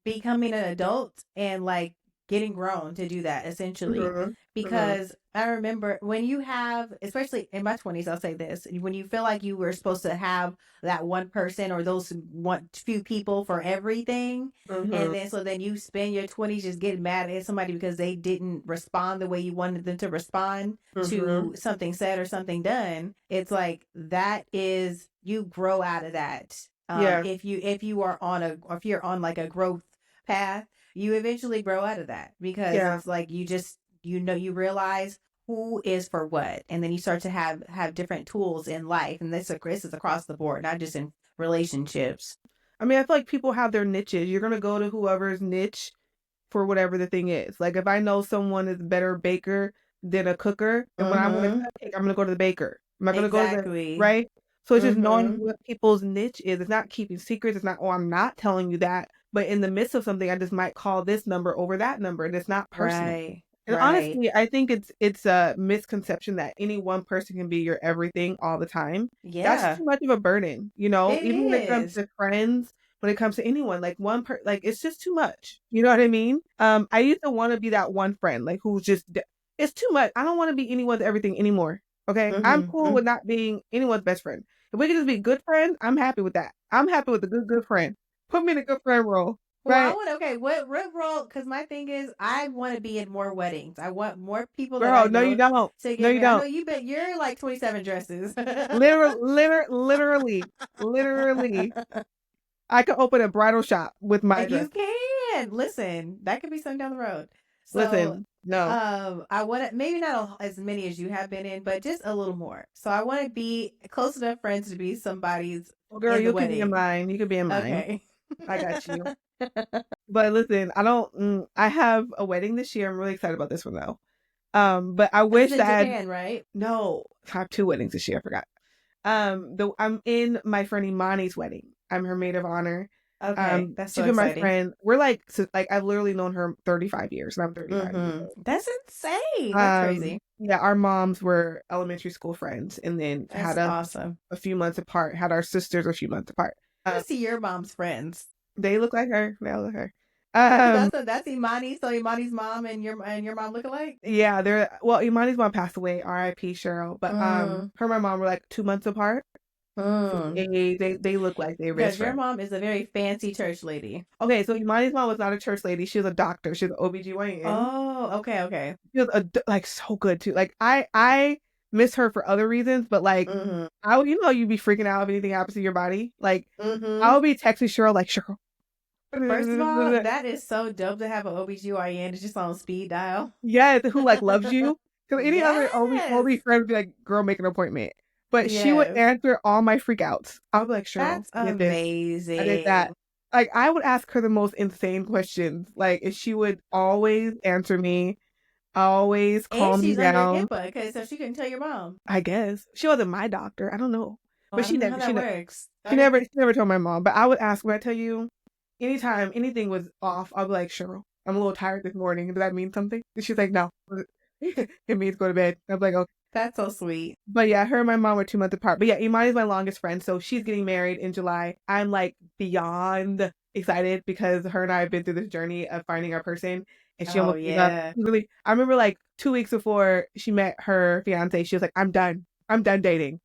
becoming an adult and like getting grown to do that essentially, Mm-hmm, mm-hmm, because I remember when you have, especially in my 20s, I'll say this, when you feel like you were supposed to have that one person or those one few people for everything, mm-hmm, and then you spend your 20s just getting mad at somebody because they didn't respond the way you wanted them to respond mm-hmm. to something said or something done. It's like that is, you grow out of that. Yeah, If you are on a, if you're on like a growth path, you eventually grow out of that because yeah, it's like you realize who is for what, and then you start to have different tools in life, and this is across the board, not just in relationships. I mean, I feel like people have their niches. You're gonna go to whoever's niche for whatever the thing is. Like if I know someone is a better baker than a cooker, and when I want to Mm-hmm. cut cake, I'm gonna go to the baker. I'm not gonna go to the Exactly. right. So it's just knowing Mm-hmm. what people's niche is. It's not keeping secrets. It's not, oh, I'm not telling you that. But in the midst of something, I just might call this number over that number, and it's not personal. Right. And Right. honestly, I think it's a misconception that any one person can be your everything all the time. That's Yeah, too much of a burden, it even when it comes is. to friends, when it comes to anyone, like like it's just too much. You know what I mean? I used to want to be that one friend, like who's just it's too much. I don't want to be anyone's everything anymore. Okay, I'm cool Mm-hmm. with not being anyone's best friend. If we can just be good friends, I'm happy with that. I'm happy with the good friend. Put me in a good friend role, Well, I right? want okay. What role? Because my thing is, I want to be in more weddings. I want more people that I Girl, no, you know don't. to No, get you married. I know don't. you bet you're like 27 dresses. Literally, literally. I could open a bridal shop with my You dress. can listen. That could be something down the road. So, Listen, no. I want to maybe not as many as you have been in, but just a little more. So I want to be close enough friends to be somebody's Well, girl, in the you can be in wedding. mine. You could be in mine. Okay. I got you. But listen, I don't. I have a wedding this year. I'm really excited about this one though. But I This is wish in that I had Japan, right? no. I have two weddings this year. I forgot. I'm in my friend Imani's wedding. I'm her maid of honor. Okay, that's so She's been my exciting. friend. We're like, like I've literally known her 35 years, and I'm 35 years Mm-hmm. old. That's insane. That's crazy. Yeah, our moms were elementary school friends, and then That's had us awesome. a few months apart. Had our sisters a few months apart. I want to see your mom's friends. They look like her. They all look like her. Um, That's Imani. So Imani's mom and your mom look alike. yeah, they're well. Imani's mom passed away, R.I.P. Cheryl. But Mm, her and my mom were like 2 months apart. So mm. they look like they're best Because your friends. mom is a very fancy church lady. Okay, so Imani's mom was not a church lady. She was a doctor. She was an OBGYN. Oh, okay, okay. She was like so good too. Like I miss her for other reasons, but like Mm-hmm. you'd be freaking out if anything happens to your body. Like I Mm-hmm. would be texting Cheryl like Cheryl. First of all, that is so dope to have an OBGYN just on speed dial. Yeah, who like loves you. Because any other Yes. OB friend would be like, girl, make an appointment. But she would Yes. answer all my freakouts. I would be like, Cheryl, That's I did this, I did amazing. that. Like I would ask her the most insane questions. Like and she would always answer me, always And calm me she's under down. HIPAA, okay, so she couldn't tell your mom. I guess. She wasn't my doctor. I don't know. Oh, But I don't know how that works. Okay. she never told my mom. But I would ask when I tell you, anytime anything was off, I'll be like, Cheryl, I'm a little tired this morning. Does that mean something? And she's like, no. It means go to bed. I'm like, okay. That's so sweet. But yeah, her and my mom were 2 months apart. But yeah, Imani's my longest friend. So she's getting married in July. I'm like beyond excited because her and I have been through this journey of finding our person. And she Oh almost gave up. yeah. Really, I remember like 2 weeks before she met her fiance, she was like, I'm done. I'm done dating.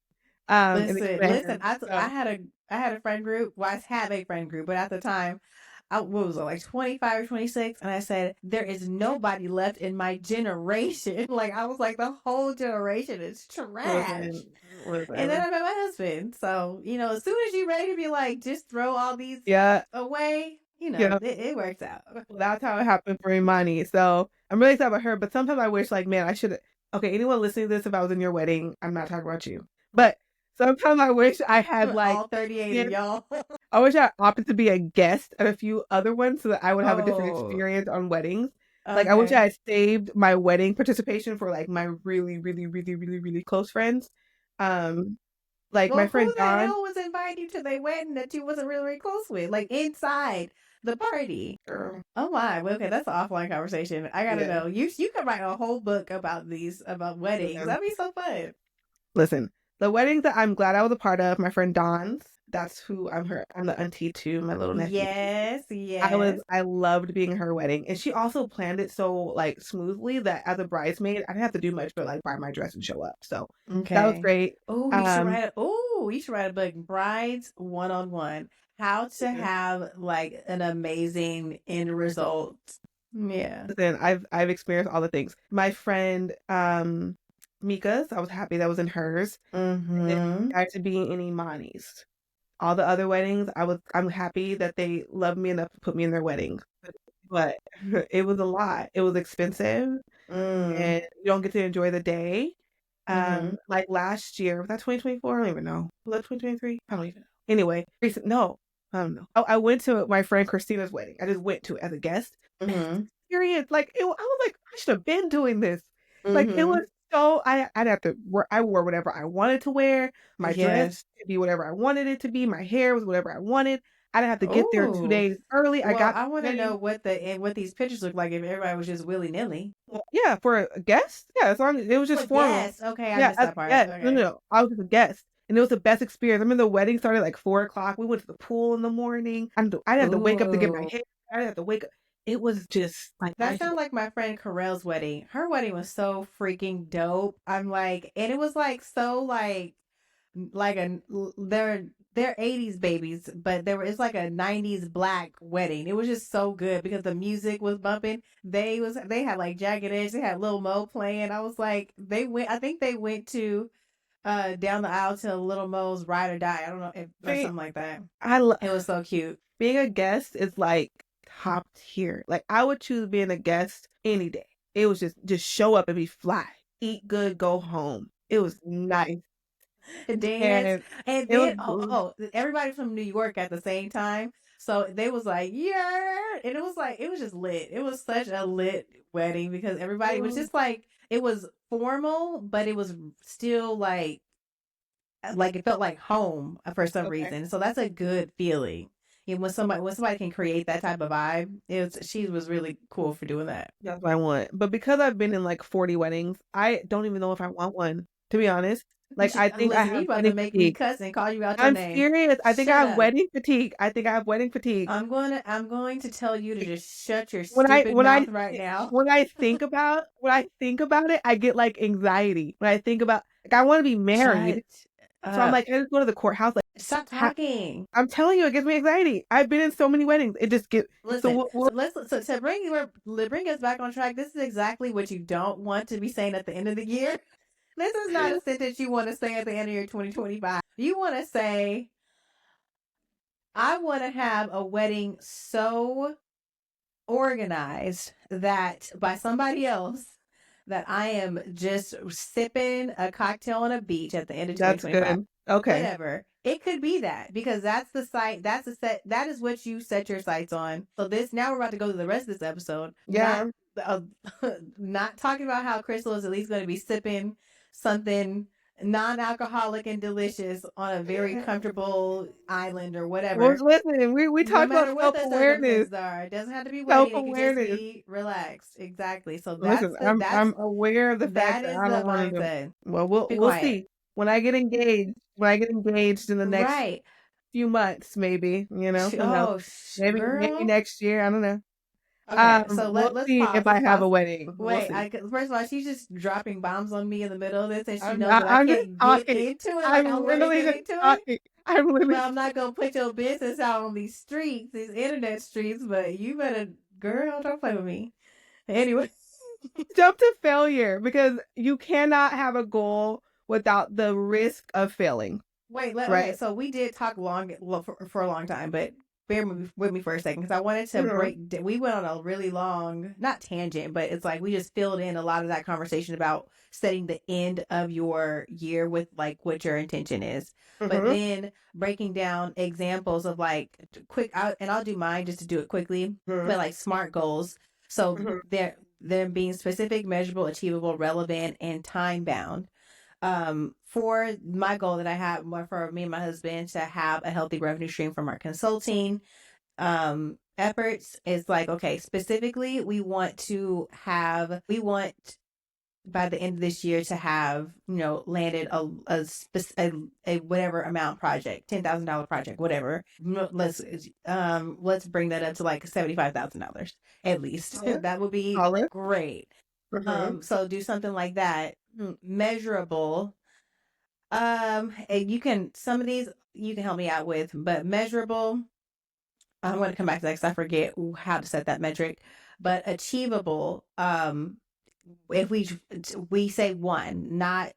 And then she met Listen. him. I So had a friend group. Well, I have a friend group, but at the time, I what was it, like 25 or 26, and I said there is nobody left in my generation. Like I was like the whole generation is trash. listen, And then listen. I met my husband. So as soon as you're ready to be like, just throw all these Yeah, away, yeah. it works out. Well, that's how it happened for Imani. So I'm really excited about her. But sometimes I wish, like, man, I should. Okay, anyone listening to this, if I was in your wedding, I'm not talking about you. But sometimes I wish I had like, All 38 of yeah, y'all. I wish I opted to be a guest at a few other ones so that I would have a different Oh, experience on weddings. Like, I wish I okay. had saved my wedding participation for like my really, really, really, really, really close friends. Um, like my Well, friend who the Dawn. hell was inviting you to their wedding that you wasn't really, really close with? Like inside the party. Girl, Oh my. Well, okay, that's an offline conversation. I gotta yeah, know. You could write a whole book about about weddings. listen, That'd be so fun. listen. The weddings that I'm glad I was a part of, my friend Dawn's. That's who I'm her. I'm the auntie to my little nephew. Yes, yes. I loved being at her wedding. And she also planned it so like smoothly that as a bridesmaid, I didn't have to do much but like buy my dress and show up. So that was Okay. great. Um You should write a book, Brides One on One. How to have like an amazing end result. Yeah. listen, I've experienced all the things. My friend Mika's, I was happy that was in hers. And then Mm-hmm. I got to be in Imani's. All the other weddings, I'm happy that they loved me enough to put me in their weddings. But it was a lot. It was expensive. Mm. and you don't get to enjoy the day. Mhm. Like last year, was that 2024? I don't even know. Was that 2023? I don't even know. Anyway, recent no, I don't know. I went to my friend Christina's wedding. I just went to it as a guest. Best Mhm. experience. Like I was like, I should have been doing this. Like it was Mhm. so I'd have to wear I wore whatever I wanted to wear. My dress Yes. could be whatever I wanted it to be. My hair was whatever I wanted. I didn't have to get there two Ooh. days early. I Well, got I the want to wedding. know what these pictures look like if everybody was just willy nilly. Well, yeah, for a guest? Yeah, as long as it was For just formal. guests, okay, I Yeah, missed as that a part. guest. No, no, Okay. no. I was just a guest, and it was the best experience. I mean, the wedding started at like 4 o'clock. We went to the pool in the morning. I didn't have to wake up to get my Ooh. hair. I didn't have to wake up. It was just like That sounds like my friend Carell's wedding. Her wedding was so freaking dope. I'm like, and it was like so like a they're 80s babies, but there were it's like a 90s black wedding. It was just so good because the music was bumping. They had like Jagged Edge, they had Lil Mo playing. I was like, I think they went to down the aisle to Little Mo's Ride or Die. I don't know if or see, something like that. I love It was so cute. being a guest is like top tier. Like I would choose being a guest any day. It was just show up and be fly, eat good, go home. It was nice, Dance. and And it was then everybody from New York at the same time. So they was like, yeah. And it was just lit. It was such a lit wedding because everybody was just like it was formal, but it was still like it felt like home for some okay. reason. So that's a good feeling. And when somebody can create that type of vibe, she was really cool for doing that. That's what I want. But because I've been in like 40 weddings, I don't even know if I want one, to be honest. Like I think I Listen, you have about to wedding make me fatigue. cuss and call you out your I'm name. serious. I think I Shut have up. wedding fatigue. I think I have wedding fatigue. I'm going to tell you to Like, just shut your When I stupid when I mouth right now. when I think about it, I get like anxiety. When I think about like I want to be married, Shut so I'm up. like I just go to the courthouse. Like Stop ha- talking. I'm telling you, it gives me anxiety. I've been in so many weddings. It just get so Listen, so to bring us back on track. This is exactly what you don't want to be saying at the end of the year. This is not a sentence you want to say at the end of your 2025. You want to say, I want to have a wedding so organized that by somebody else that I am just sipping a cocktail on a beach at the end of That's 2025. good. Okay. Whatever. It could be that because that's the site, that's the set, that is what you set your sights on. So this now we're about to go to the rest of this episode. Not Yeah. uh, not talking about how Crystal is at least going to be sipping something non-alcoholic and delicious on a very comfortable island or Well, whatever, listen, we no talked about matter what self the awareness. circumstances are. It doesn't have to be Self wedding. It could just awareness. be relaxed. Exactly. So Listen, I'm aware of the fact that that is I don't the want to do. mindset. Well, Be we'll quiet. see when I get engaged. When I get engaged in the next Right. few months, maybe who knows? Oh, Maybe girl. next year. I don't know. Okay, so We'll let's see pause. if Let's I have pause. a wedding. We'll Wait, see. first of all, she's just dropping bombs on me in the middle of this, and she knows that I I'm just can't get talking. into it like I I'm want to literally get just into it. talking. I'm But literally I'm not gonna put your business out on these streets, these internet streets. But you better, girl, don't play with me. Anyway. jump to failure because you cannot have a goal without the risk of failing, Okay. right? So we did talk for a long time, but bear with me for a second because I wanted to Mhm. We went on a really long, not tangent, but it's like we just filled in a lot of that conversation about setting the end of your year with like what your intention is, but Mhm. then breaking down examples of like and I'll do mine just to do it quickly, Mhm. but like SMART goals. So Mhm. they're being specific, measurable, achievable, relevant, and time bound. For my goal that I have more for me and my husband to have a healthy revenue stream from our consulting efforts is like, okay, specifically we want by the end of this year to have landed a whatever amount project, $10,000 project, whatever. Let's bring that up to like $75,000 at least. Solid. That would be Solid. great. Mhm. So do something like that, measurable. And you can some of these you can help me out with, but measurable. I'm going to come back to that because I forget how to set that metric. But achievable. If we say one, not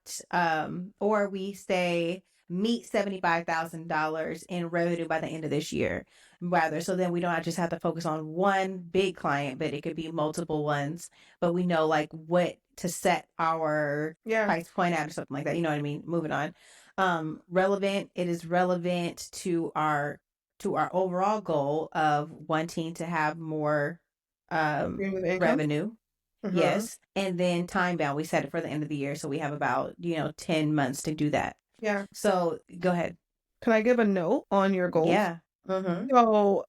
or we say meet $75,000 in revenue by the end of this year, rather. So then we don't just have to focus on one big client, but it could be multiple ones. But we know like what to set our Yeah. price point at or something like that. You know what I mean? Moving on. Relevant. It is relevant to our overall goal of wanting to have more Stream of income. revenue. Mm-hmm. Yes. And then time bound. We set it for the end of the year. So we have about, 10 months to do that. Yeah. So go ahead. Can I give a note on your goals? Yeah. Mm-hmm. So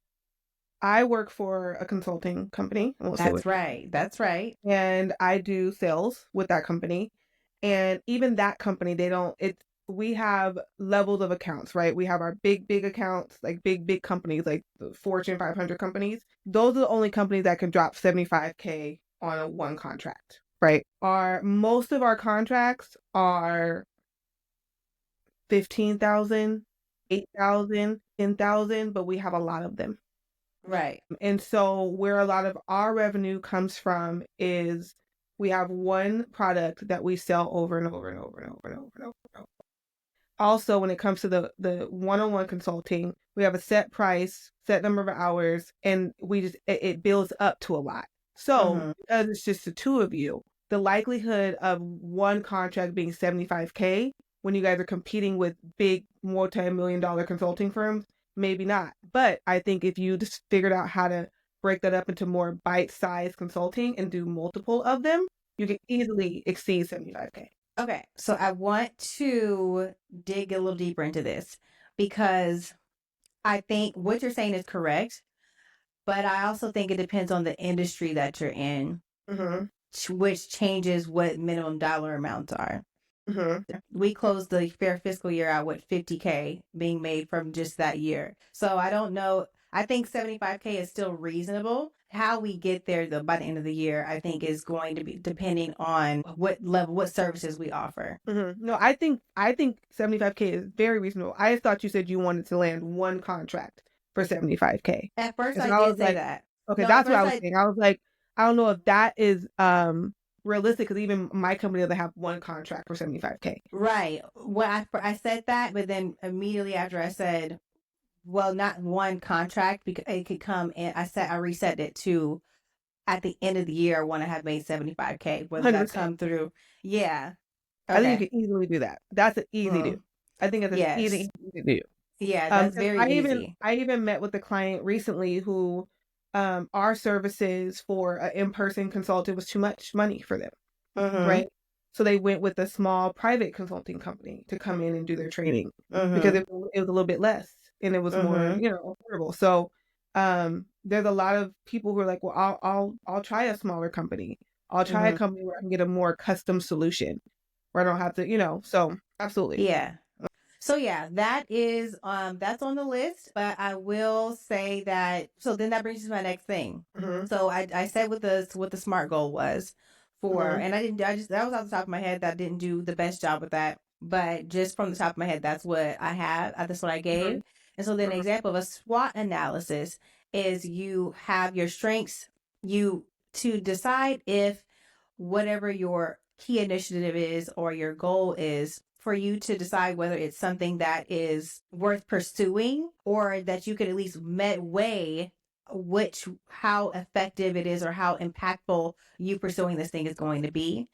I work for a consulting company. I won't say That's which, right. That's right. and I do sales with that company. And even that company, they don't, it's, we have levels of accounts, right? We have our big accounts, like big companies, like the Fortune 500 companies. Those are the only companies that can drop 75K on a one contract, right? Most of our contracts are 15,000, 8,000, 10,000, but we have a lot of them. Right. And so where a lot of our revenue comes from is we have one product that we sell over and over and over and over and over and over. And over. Also, when it comes to the one-on-one consulting, we have a set price, set number of hours, and it builds up to a lot. So Mm-hmm. because it's just the two of you, the likelihood of one contract being 75K when you guys are competing with big multi-million dollar consulting firms, maybe not. But I think if you just figured out how to break that up into more bite-sized consulting and do multiple of them, you can easily exceed 75K. Okay. So I want to dig a little deeper into this because I think what you're saying is correct, but I also think it depends on the industry that you're in, Mm-hmm. which changes what minimum dollar amounts are. Mm-hmm. We closed the fair fiscal year out with 50K being made from just that year. So I don't know. I think 75K is still reasonable. How we get there though by the end of the year, I think is going to be depending on what level, what services we offer. No, I think 75K is very reasonable. I thought you said you wanted to land one contract for 75K. At first And I so I did was say like, that. okay, No, at that's what I first was I saying. I was like, I don't know if that is realistic because even my company doesn't have one contract for 75K. right. When I said that, but then immediately after I said, well, not one contract because it could come and I reset it to at the end of the year I want to have made 75K, whether that 100%. come through. Yeah. I think Okay. you can easily do that. That's an easy do. Mm. I think it's an Yes. easy do. Yeah, that's 'Cause very easy. I even met with a client recently who our services for an in-person consultant was too much money for them. Mhm. Right? So they went with a small private consulting company to come in and do their training because Mhm. it was a little bit less and it was more, Mhm. affordable. So there's a lot of people who are like, well, I'll try a smaller company. I'll try a Mhm. company where I can get a more custom solution where I don't have to, so absolutely. Yeah. So yeah, that's on the list, but I will say that so then that brings me to my next thing. Hmm. So I said what the SMART goal was for Hmm. and I just that was off the top of my head that I didn't do the best job with that. But just from the top of my head, that's what I have. That's what I Hmm. gave. And so then an example of a SWOT analysis is you have your strengths, you to decide if whatever your key initiative is or your goal is for you to decide whether it's something that is worth pursuing or that you could at least weigh which how effective it is or how impactful you pursuing this thing is going to be.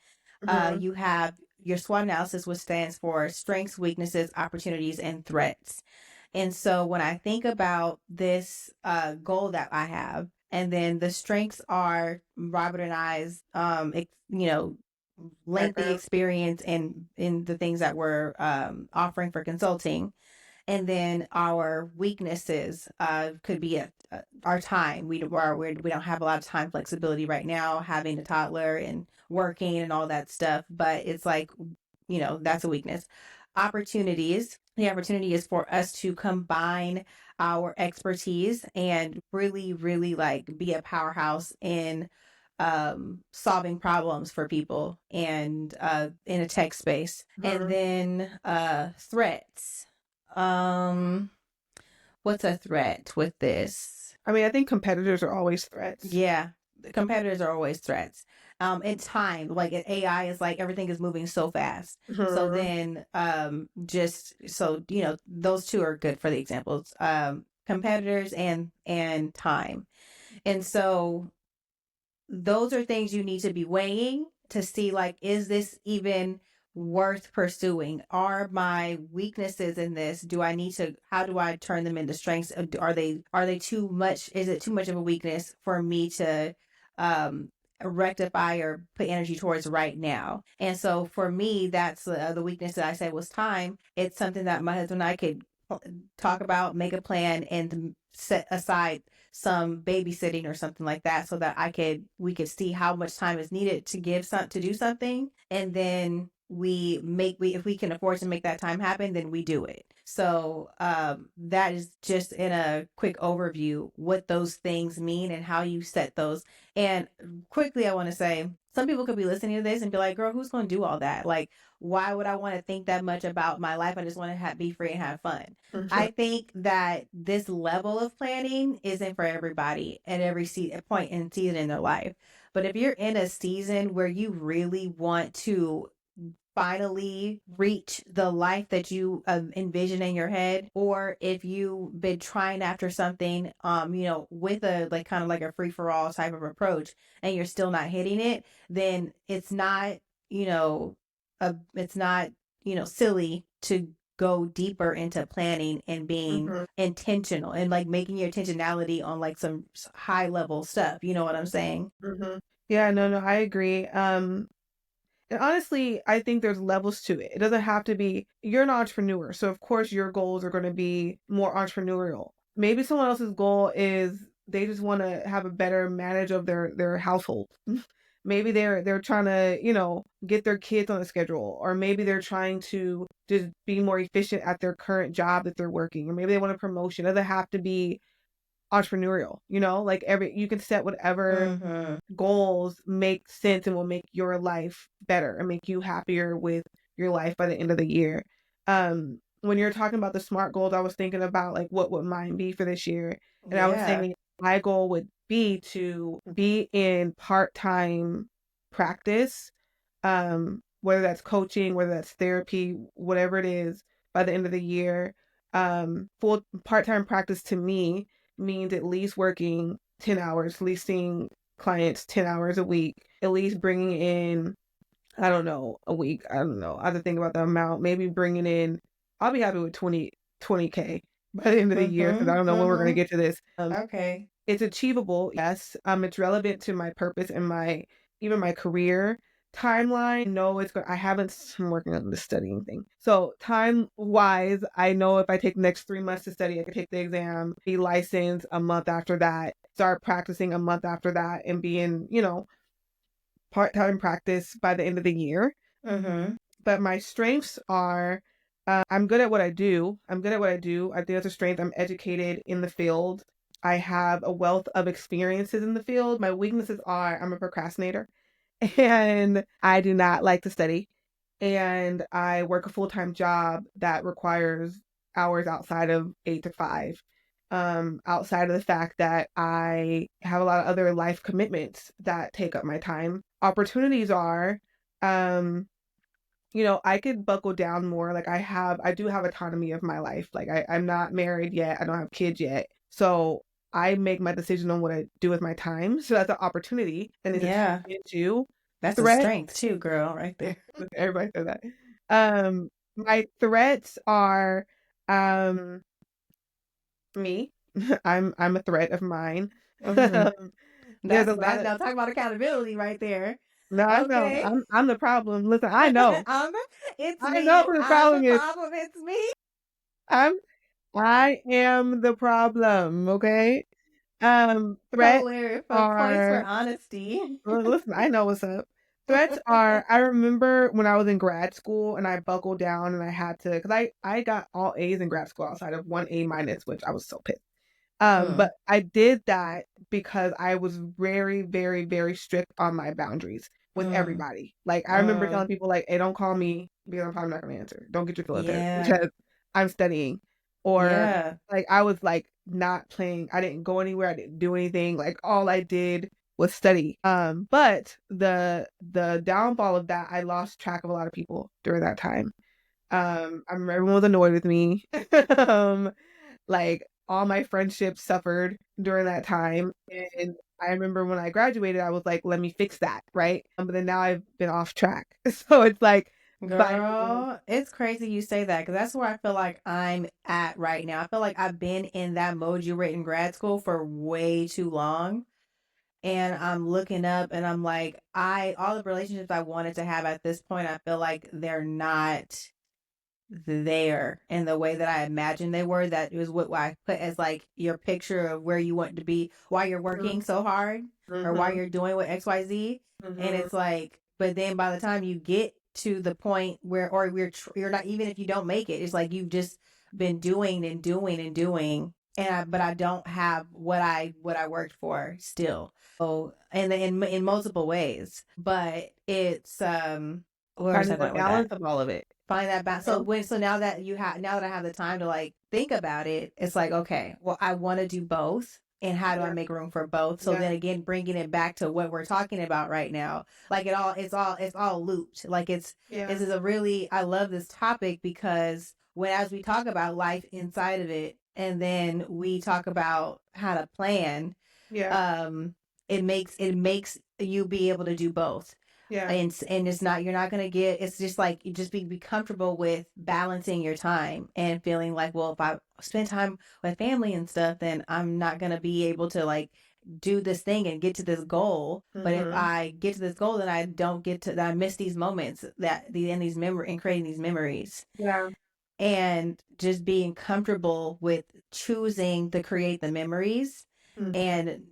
Hmm. You have your SWOT analysis, which stands for strengths, weaknesses, opportunities, and threats. And so when I think about this goal that I have, and then the strengths are Robert and I's, lengthy Background. experience in the things that we're offering for consulting, and then our weaknesses could be our time. We don't have a lot of time flexibility right now, having a toddler and working and all that stuff. But it's like, that's a weakness. Opportunities. The opportunity is for us to combine our expertise and really, really like be a powerhouse in solving problems for people and in a tech space. And Hmm. then threats. Um, what's a threat with this? I mean, I think competitors are always threats. Yeah. competitors are always threats. In time, like AI is like everything is moving so fast. So Mhm. then, just so you know, those two are good for the examples. Competitors and time, and so those are things you need to be weighing to see, like, is this even worth pursuing? Are my weaknesses in this, do I need to, how do I turn them into strengths? Are they too much, is it too much of a weakness for me to um rectify or put energy towards right now? And so for me, that's the weakness that I said was time. It's something that my husband and I could talk about, make a plan, and set aside some babysitting or something like that, so that we could see how much time is needed to do something, and then we if we can afford to make that time happen, then we do it. So that is just in a quick overview what those things mean and how you set those. And quickly, I want to say, some people could be listening to this and be like, girl, who's going to do all that? Like, why would I want to think that much about my life? I just want to be free and have fun. Mhm. I think that this level of planning isn't for everybody at every point in season in their life. But if you're in a season where you really want to finally reach the life that you envision in your head, or if you've been trying after something, with a like kind of like a free for all type of approach, and you're still not hitting it, then it's not, you know, it's not, silly to go deeper into planning and being Mhm. intentional and like making your intentionality on like some high level stuff. You know what I'm saying? Mhm. Yeah, no, no, I agree. And honestly, I think there's levels to it. It doesn't have to be, you're an entrepreneur, so of course your goals are going to be more entrepreneurial. Maybe someone else's goal is they just want to have a better manage of their household. Maybe they're trying to, get their kids on a schedule, or maybe they're trying to just be more efficient at their current job that they're working, or maybe they want a promotion. It doesn't have to be entrepreneurial, like you can set whatever Mm-hmm. goals make sense and will make your life better and make you happier with your life by the end of the year. When you're talking about the SMART goals, I was thinking about like what would mine be for this year. And I was Yeah. saying my goal would be to be in part-time practice, whether that's coaching, whether that's therapy, whatever it is, by the end of the year. Full part-time practice to me means at least working 10 hours, at least seeing clients 10 hours a week, at least bringing in, I don't know, a week. I don't know. I have to think about the amount. Maybe bringing in, I'll be happy with 20K by the end of the year, because I Mm-hmm. don't know when we're going to Mm-hmm. get to this. Okay. It's achievable, yes. It's relevant to my purpose and even my career timeline. No, I haven't, I'm working on the studying thing. So time wise, I know if I take the next 3 months to study, I can take the exam, be licensed a month after that, start practicing a month after that, and be in, part-time practice by the end of the year. Mm-hmm. But my strengths are, I'm good at what I do. I'm good at what I do. I think that's a strength. I'm educated in the field. I have a wealth of experiences in the field. My weaknesses are I'm a procrastinator and I do not like to study. And I work a full-time job that requires hours outside of 8 to 5. Outside of the fact that I have a lot of other life commitments that take up my time. Opportunities are, um, I could buckle down more. Like I do have autonomy of my life. Like I'm not married yet. I don't have kids yet. So I make my decision on what I do with my time. So that's an opportunity. And it's a Yeah. into That's a threat. strength too, girl, right there. Everybody said that. My threats are um me. I'm a threat of mine. Mm-hmm. There's That's a lot that. of Now talk about accountability right there. no, I know. Okay. I'm the problem. Listen, I know. I'm, it's I know me. what the I'm the problem is. problem. It's me. I'm I am the problem, okay? Threats Hilarious. For points for are, honesty. listen, I know what's up. Threats are, I remember when I was in grad school and I buckled down and I had to, because I got all A's in grad school outside of one A minus, which I was so pissed. But Mm, I did that because I was very, very, very strict on my boundaries with mm, everybody. Like I remember mm. telling people like, "Hey, don't call me because I'm probably not gonna answer. Don't get your feelings hurt Yeah. because I'm studying." Or Yeah. like I was like not playing. I didn't go anywhere. I didn't do anything. Like all I did. was study. But the downfall of that, I lost track of a lot of people during that time. I remember everyone was annoyed with me. um, like all my friendships suffered during that time. And I remember when I graduated, I was like, let me fix that, right? But then now I've been off track. So it's like finding, Girl, it's crazy you say that because that's where I feel like I'm at right now. I feel like I've been in that mode you were in grad school for way too long. And I'm looking up and I'm like, all the relationships I wanted to have at this point, I feel like they're not there in the way that I imagined they were. That is what I put as like your picture of where you want to be while you're working so hard or while mm-hmm, you're doing what XYZ. And mm-hmm, it's like, but then by the time you get to the point where, or you're not, even if you don't make it, it's like you've just been doing and doing and doing. But I don't have what I worked for still. So, and in multiple ways, but it's, where was I finding the going with that? balance of all of it. Find that balance. You know? So now that I have the time to like think about it, it's like, okay, well, I want to do both, and how do I Yeah, make room for both? So yeah, then again, bringing it back to what we're talking about right now, like it's all looped. Like yeah, this is a really, I love this topic because when, as we talk about life inside of it, and then we talk about how to plan, yeah, um, it makes you be able to do both. yeah, And it's not, you're not going to get, it's just like you just be comfortable with balancing your time and feeling like, well, if I spend time with family and stuff, then I'm not going to be able to like do this thing and get to this goal. But if mm-hmm, I get to this goal, then I don't get to that, I miss these moments, that the and these memory and creating these memories, yeah, and just being comfortable with choosing to create the memories, mm-hmm.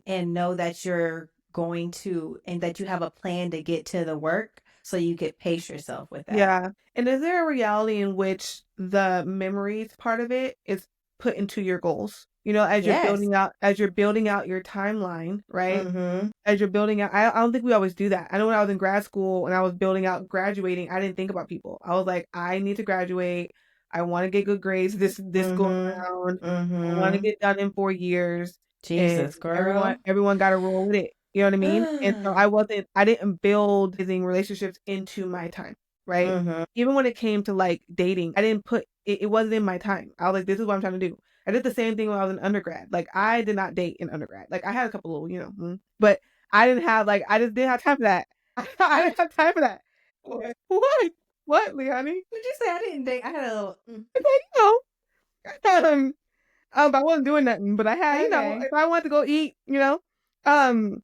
and know that you're going to, and that you have a plan to get to the work, so you could pace yourself with that. Yeah. And is there a reality in which the memories part of it is put into your goals? You know, Yes. as you're building out your timeline, right? Mm-hmm. As you're building out, I don't think we always do that. I know when I was in grad school and I was building out graduating, I didn't think about people. I was like, I need to graduate. I want to get good grades this go Mm-hmm. around. I want to Mm-hmm. get done in 4 years, and Jesus, everyone girl. everyone got to roll with it. You know what I mean? And so I didn't build relationships into my time, right? Mm-hmm. Even when it came to like dating, I didn't put it wasn't in my time. I was like, this is what I'm trying to do. I did the same thing when I was in undergrad. Like I did not date in undergrad. Like I had a couple of, but I didn't have like I just didn't have time for that. I didn't have time for that. What? What? What, Leonie? Did you say I didn't date? I had a little. It's like, um, but I wasn't doing nothing. But I had, Okay. if I wanted to go eat, um,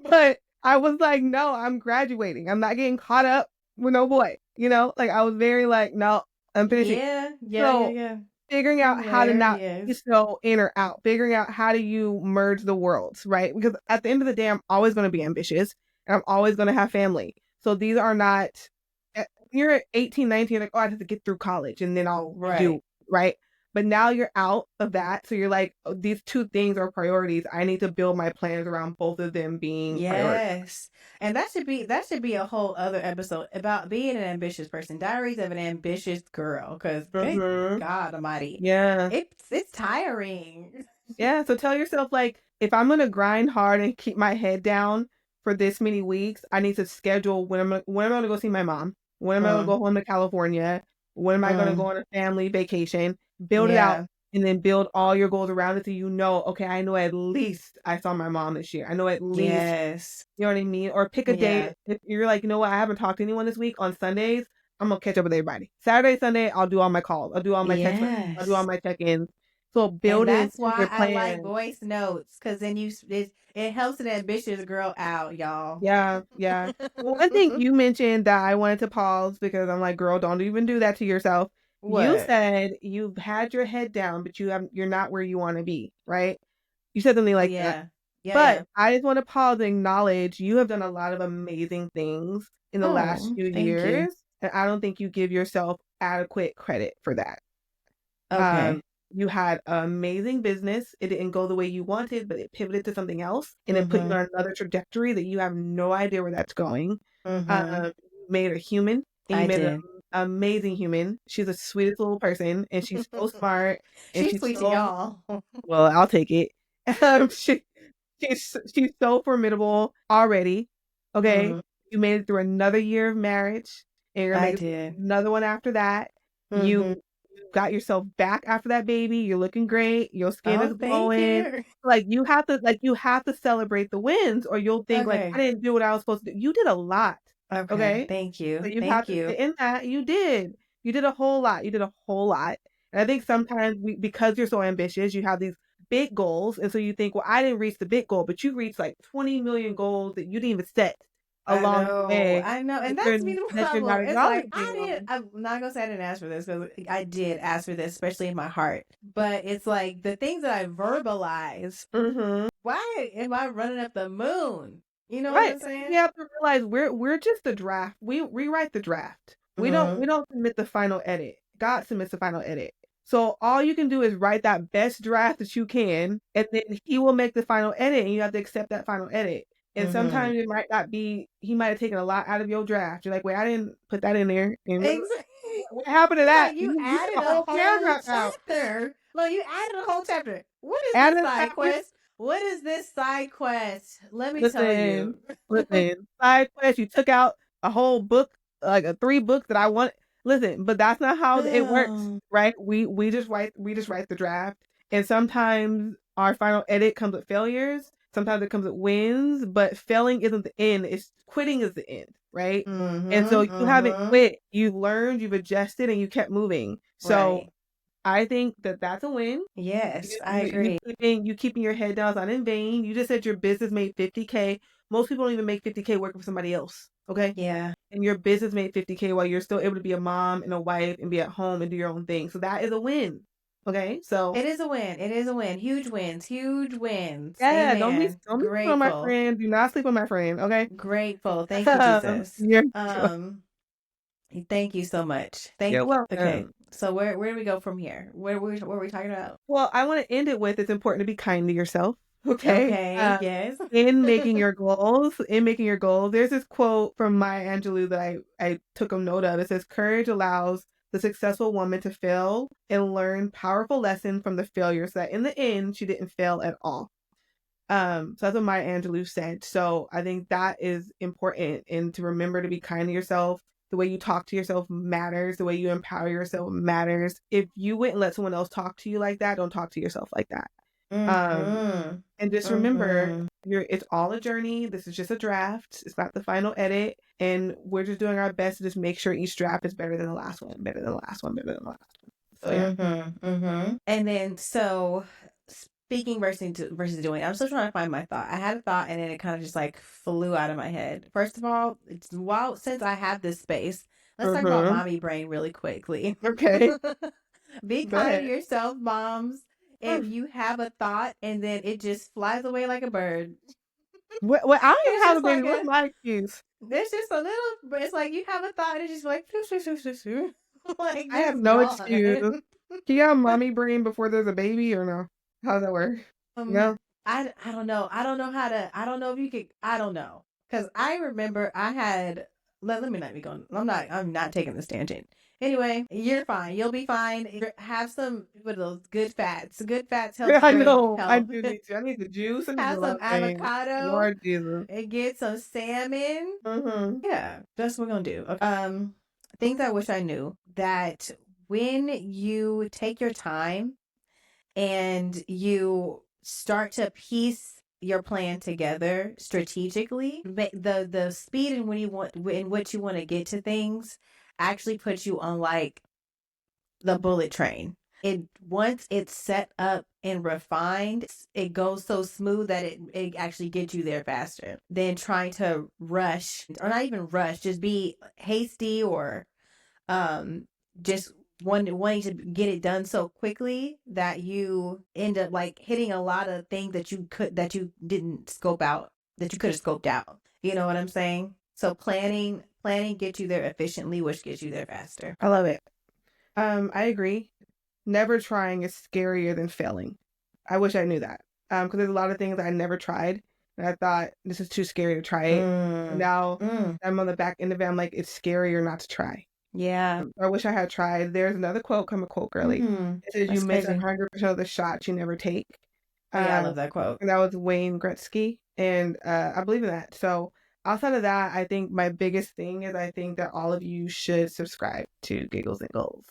but I was like, no, I'm graduating. I'm not getting caught up with no boy. Like I was very like, no, I'm finishing. Yeah. Yeah. Yeah. So Yeah. figuring out how to not be Hilarious. so in or out, figuring out how do you merge the worlds, right? Because at the end of the day, I'm always going to be ambitious and I'm always going to have family. So these are not, you're 18, 19, like, oh, I have to get through college and then I'll do, Right. right? But now you're out of that. So you're like, oh, these two things are priorities. I need to build my plans around both of them being priorities. Yes. And that should be a whole other episode about being an ambitious person. Diaries of an Ambitious Girl. Cause good Mm-hmm. God Almighty. Yeah. It's tiring. Yeah, so tell yourself like if I'm gonna grind hard and keep my head down for this many weeks, I need to schedule when am I gonna go see my mom? When am I gonna Mm, go home to California? When am I gonna go mm, on a family vacation? Build it out yeah. and then build all your goals around it so okay, I know at least I saw my mom this year. I know at least, Yes. you know what I mean? Or pick a day Yeah. if you're like, you know what, I haven't talked to anyone this week on Sundays. I'm gonna catch up with everybody. Saturday, Sunday, I'll do all my calls. I'll do all my text messages. I'll do all Yes. my check-ins. So And build it that's into why your I like plan. voice notes. Cause then it helps an ambitious girl out, y'all. Yeah, yeah. Well, one thing you mentioned that I wanted to pause because I'm like, girl, don't even do that to yourself. You What? said you've had your head down, but you're not where you want to be, right? You said something like that. Yeah. Yeah, But yeah. I just want to pause and acknowledge you have done a lot of amazing things in the last Oh, few thank you. years, and I don't think you give yourself adequate credit for that. Um, Okay. you had an amazing business. It didn't go the way you wanted, but it pivoted to something else and it put you Mm-hmm. on another trajectory that you have no idea where that's going. Mm-hmm. You made a human and you I made an did. amazing human. She's the sweetest little person and she's so smart and She's she's sweet to so, y'all. well, I'll take it. She, she's so formidable already. Okay, Mm, you made it through another year of marriage, and you're gonna I make it did. through another one after that. Mm-hmm. You got yourself back after that baby. You're looking great. Your skin is Oh, thank glowing. you. You have to celebrate the wins, or you'll think like I Okay. didn't do what I was supposed to do. You did a lot. Okay. Okay, Thank so you. you have Thank to you. sit in that. You did. You did a whole lot. You did a whole lot. And I think sometimes because you're so ambitious, you have these big goals. And so you think, well, I didn't reach the big goal, but you reached like 20 million goals that you didn't even set I along the know, way I know, and that's me the that you're not problem. It's like acknowledging them. I'm not gonna say I didn't ask for this because I did ask for this, especially in my heart. But it's like the things that I verbalize. Hmm. Why am I running up the moon? You know what Right. I'm You saying? have to realize we're just the draft. We rewrite the draft. Mm-hmm. We don't submit the final edit. God submits the final edit. So all you can do is write that best draft that you can, and then he will make the final edit, and you have to accept that final edit. And Mm-hmm. sometimes it might not be. He might have taken a lot out of your draft. You're like, wait, I didn't put that in there. And Exactly. what happened to It's that? like you You took added a a whole whole paragraph out. chapter. Look, you added a whole chapter. What is this Added side chapter. quest? What is this side quest? Let me tell you. Listen, listen. Side quest, you took out a whole book, like a 3 books that I want. Listen, but that's not how it works, Oh. right? We just write the draft, and sometimes our final edit comes with failures. Sometimes it comes with wins, but failing isn't the end. It's quitting is the end, right? And so Mm-hmm. you haven't Mm-hmm. quit. You've learned, you've adjusted, and you kept moving. So Right. I think that that's a win. Yes, I agree. You keeping your head down is not in vain. You just said your business made 50K. Most people don't even make 50K working for somebody else. Okay. Yeah. And your business made 50K while you're still able to be a mom and a wife and be at home and do your own thing. So that is a win. Okay. So It is a win. It is a win. Huge wins. Huge wins. yeah, Amen. don't be sleeping on my Grateful. friend. Do not sleep on my friend. Okay. Grateful. Thank you, Jesus. You're Um, Thank you so much. you're Okay. welcome. So where do we go from here? What are we talking about? Well, I want to end it with it's important to be kind to yourself. Okay. Okay, yes. In making your goals, there's this quote from Maya Angelou that I took a note of. It says, "Courage allows the successful woman to fail and learn powerful lesson from the failure, so that in the end she didn't fail at all." So that's what Maya Angelou said. So I think that is important, and to remember to be kind to yourself. The way you talk to yourself matters. The way you empower yourself matters. If you wouldn't let someone else talk to you like that, don't talk to yourself like that. Um, Mm-hmm. and just remember, Mm-hmm. it's all a journey. This is just a draft. It's not the final edit. And we're just doing our best to just make sure each draft is better than the last one, better than the last one, better than the last one. So yeah. Mm-hmm. Mm-hmm. And then so speaking versus doing, I'm still trying to find my thought. I had a thought and then it kind of just like flew out of my head. First of all, it's while since I have this space, let's talk about Mm-hmm. mommy brain really quickly. Okay. Be Go kind to ahead. yourself, moms. If Hmm. you have a thought and then it just flies away like a bird. I don't even It's have a just baby. like What's my excuse? there's just a little, but it's like you have a thought and it's just like, like I have just no excuse. gone. Can you have mommy brain before there's a baby or no? How does that work? Um, No? I don't know. I don't know how to. I don't know if you could. I don't know because I remember I had. Let me not be going. I'm not taking this tangent. Anyway, you're fine. You'll be fine. Have some of those good fats. Good fats helps I great know. I health. do need to. I need the juice. I need a Have lot some of things. avocado Lord Jesus. and get some salmon. Mm-hmm. Yeah, that's what we're gonna do. Okay. Things I wish I knew that when you take your time and you start to piece your plan together strategically, the speed in when you want in which you want to get to things actually puts you on like the bullet train. It once it's set up and refined, it goes so smooth that it actually gets you there faster than trying to rush or not even rush, just be hasty or um just wanting to get it done so quickly that you end up like hitting a lot of things that you didn't scope out that you could have scoped out. You know what I'm saying? So planning gets you there efficiently, which gets you there faster. I love it. I agree. Never trying is scarier than failing. I wish I knew that. Because there's a lot of things I never tried, and I thought this is too scary to try it. And Mm, now mm, I'm on the back end of it. I'm like, it's scarier not to try. yeah. I wish I had tried. There's another quote, come a quote girly. Mm-hmm. It says, "You That's miss crazy. 100% of the shots you never take." Oh yeah, I Um, love that quote. and that was Wayne Gretzky, and I believe in that. So outside of that, I think my biggest thing is I think that all of you should subscribe to Giggles and Goals.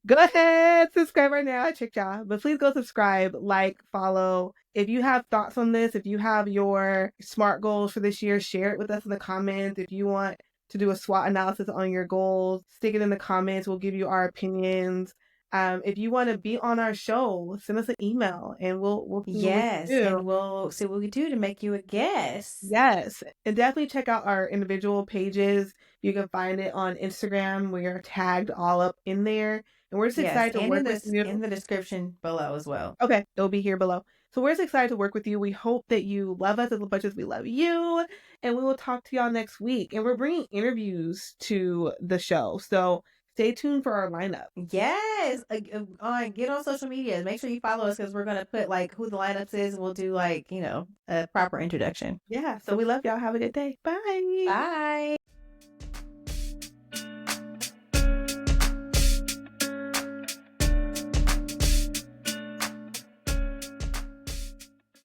Go ahead, subscribe right now. I tricked y'all, but please go subscribe, like, follow. If you have thoughts on this, if you have your SMART goals for this year, share it with us in the comments. If you want to do a SWOT analysis on your goals, stick it in the comments. We'll give you our opinions. If you want to be on our show, send us an email and we'll see what we can Yes, do. and we'll see what we can do to make you a guest. Yes, and definitely check out our individual pages. You can find it on Instagram. We are tagged all up in there, and we're just Yes, excited to and work with you. in the description below as well. Okay, they'll be here below. So we're just excited to work with you. We hope that you love us as much as we love you, and we will talk to y'all next week. And we're bringing interviews to the show, so stay tuned for our lineup. Yes, get on social media. Make sure you follow us because we're gonna put like who the lineups is, and we'll do like a proper introduction. Yeah, so we love y'all. Have a good day. Bye. Bye.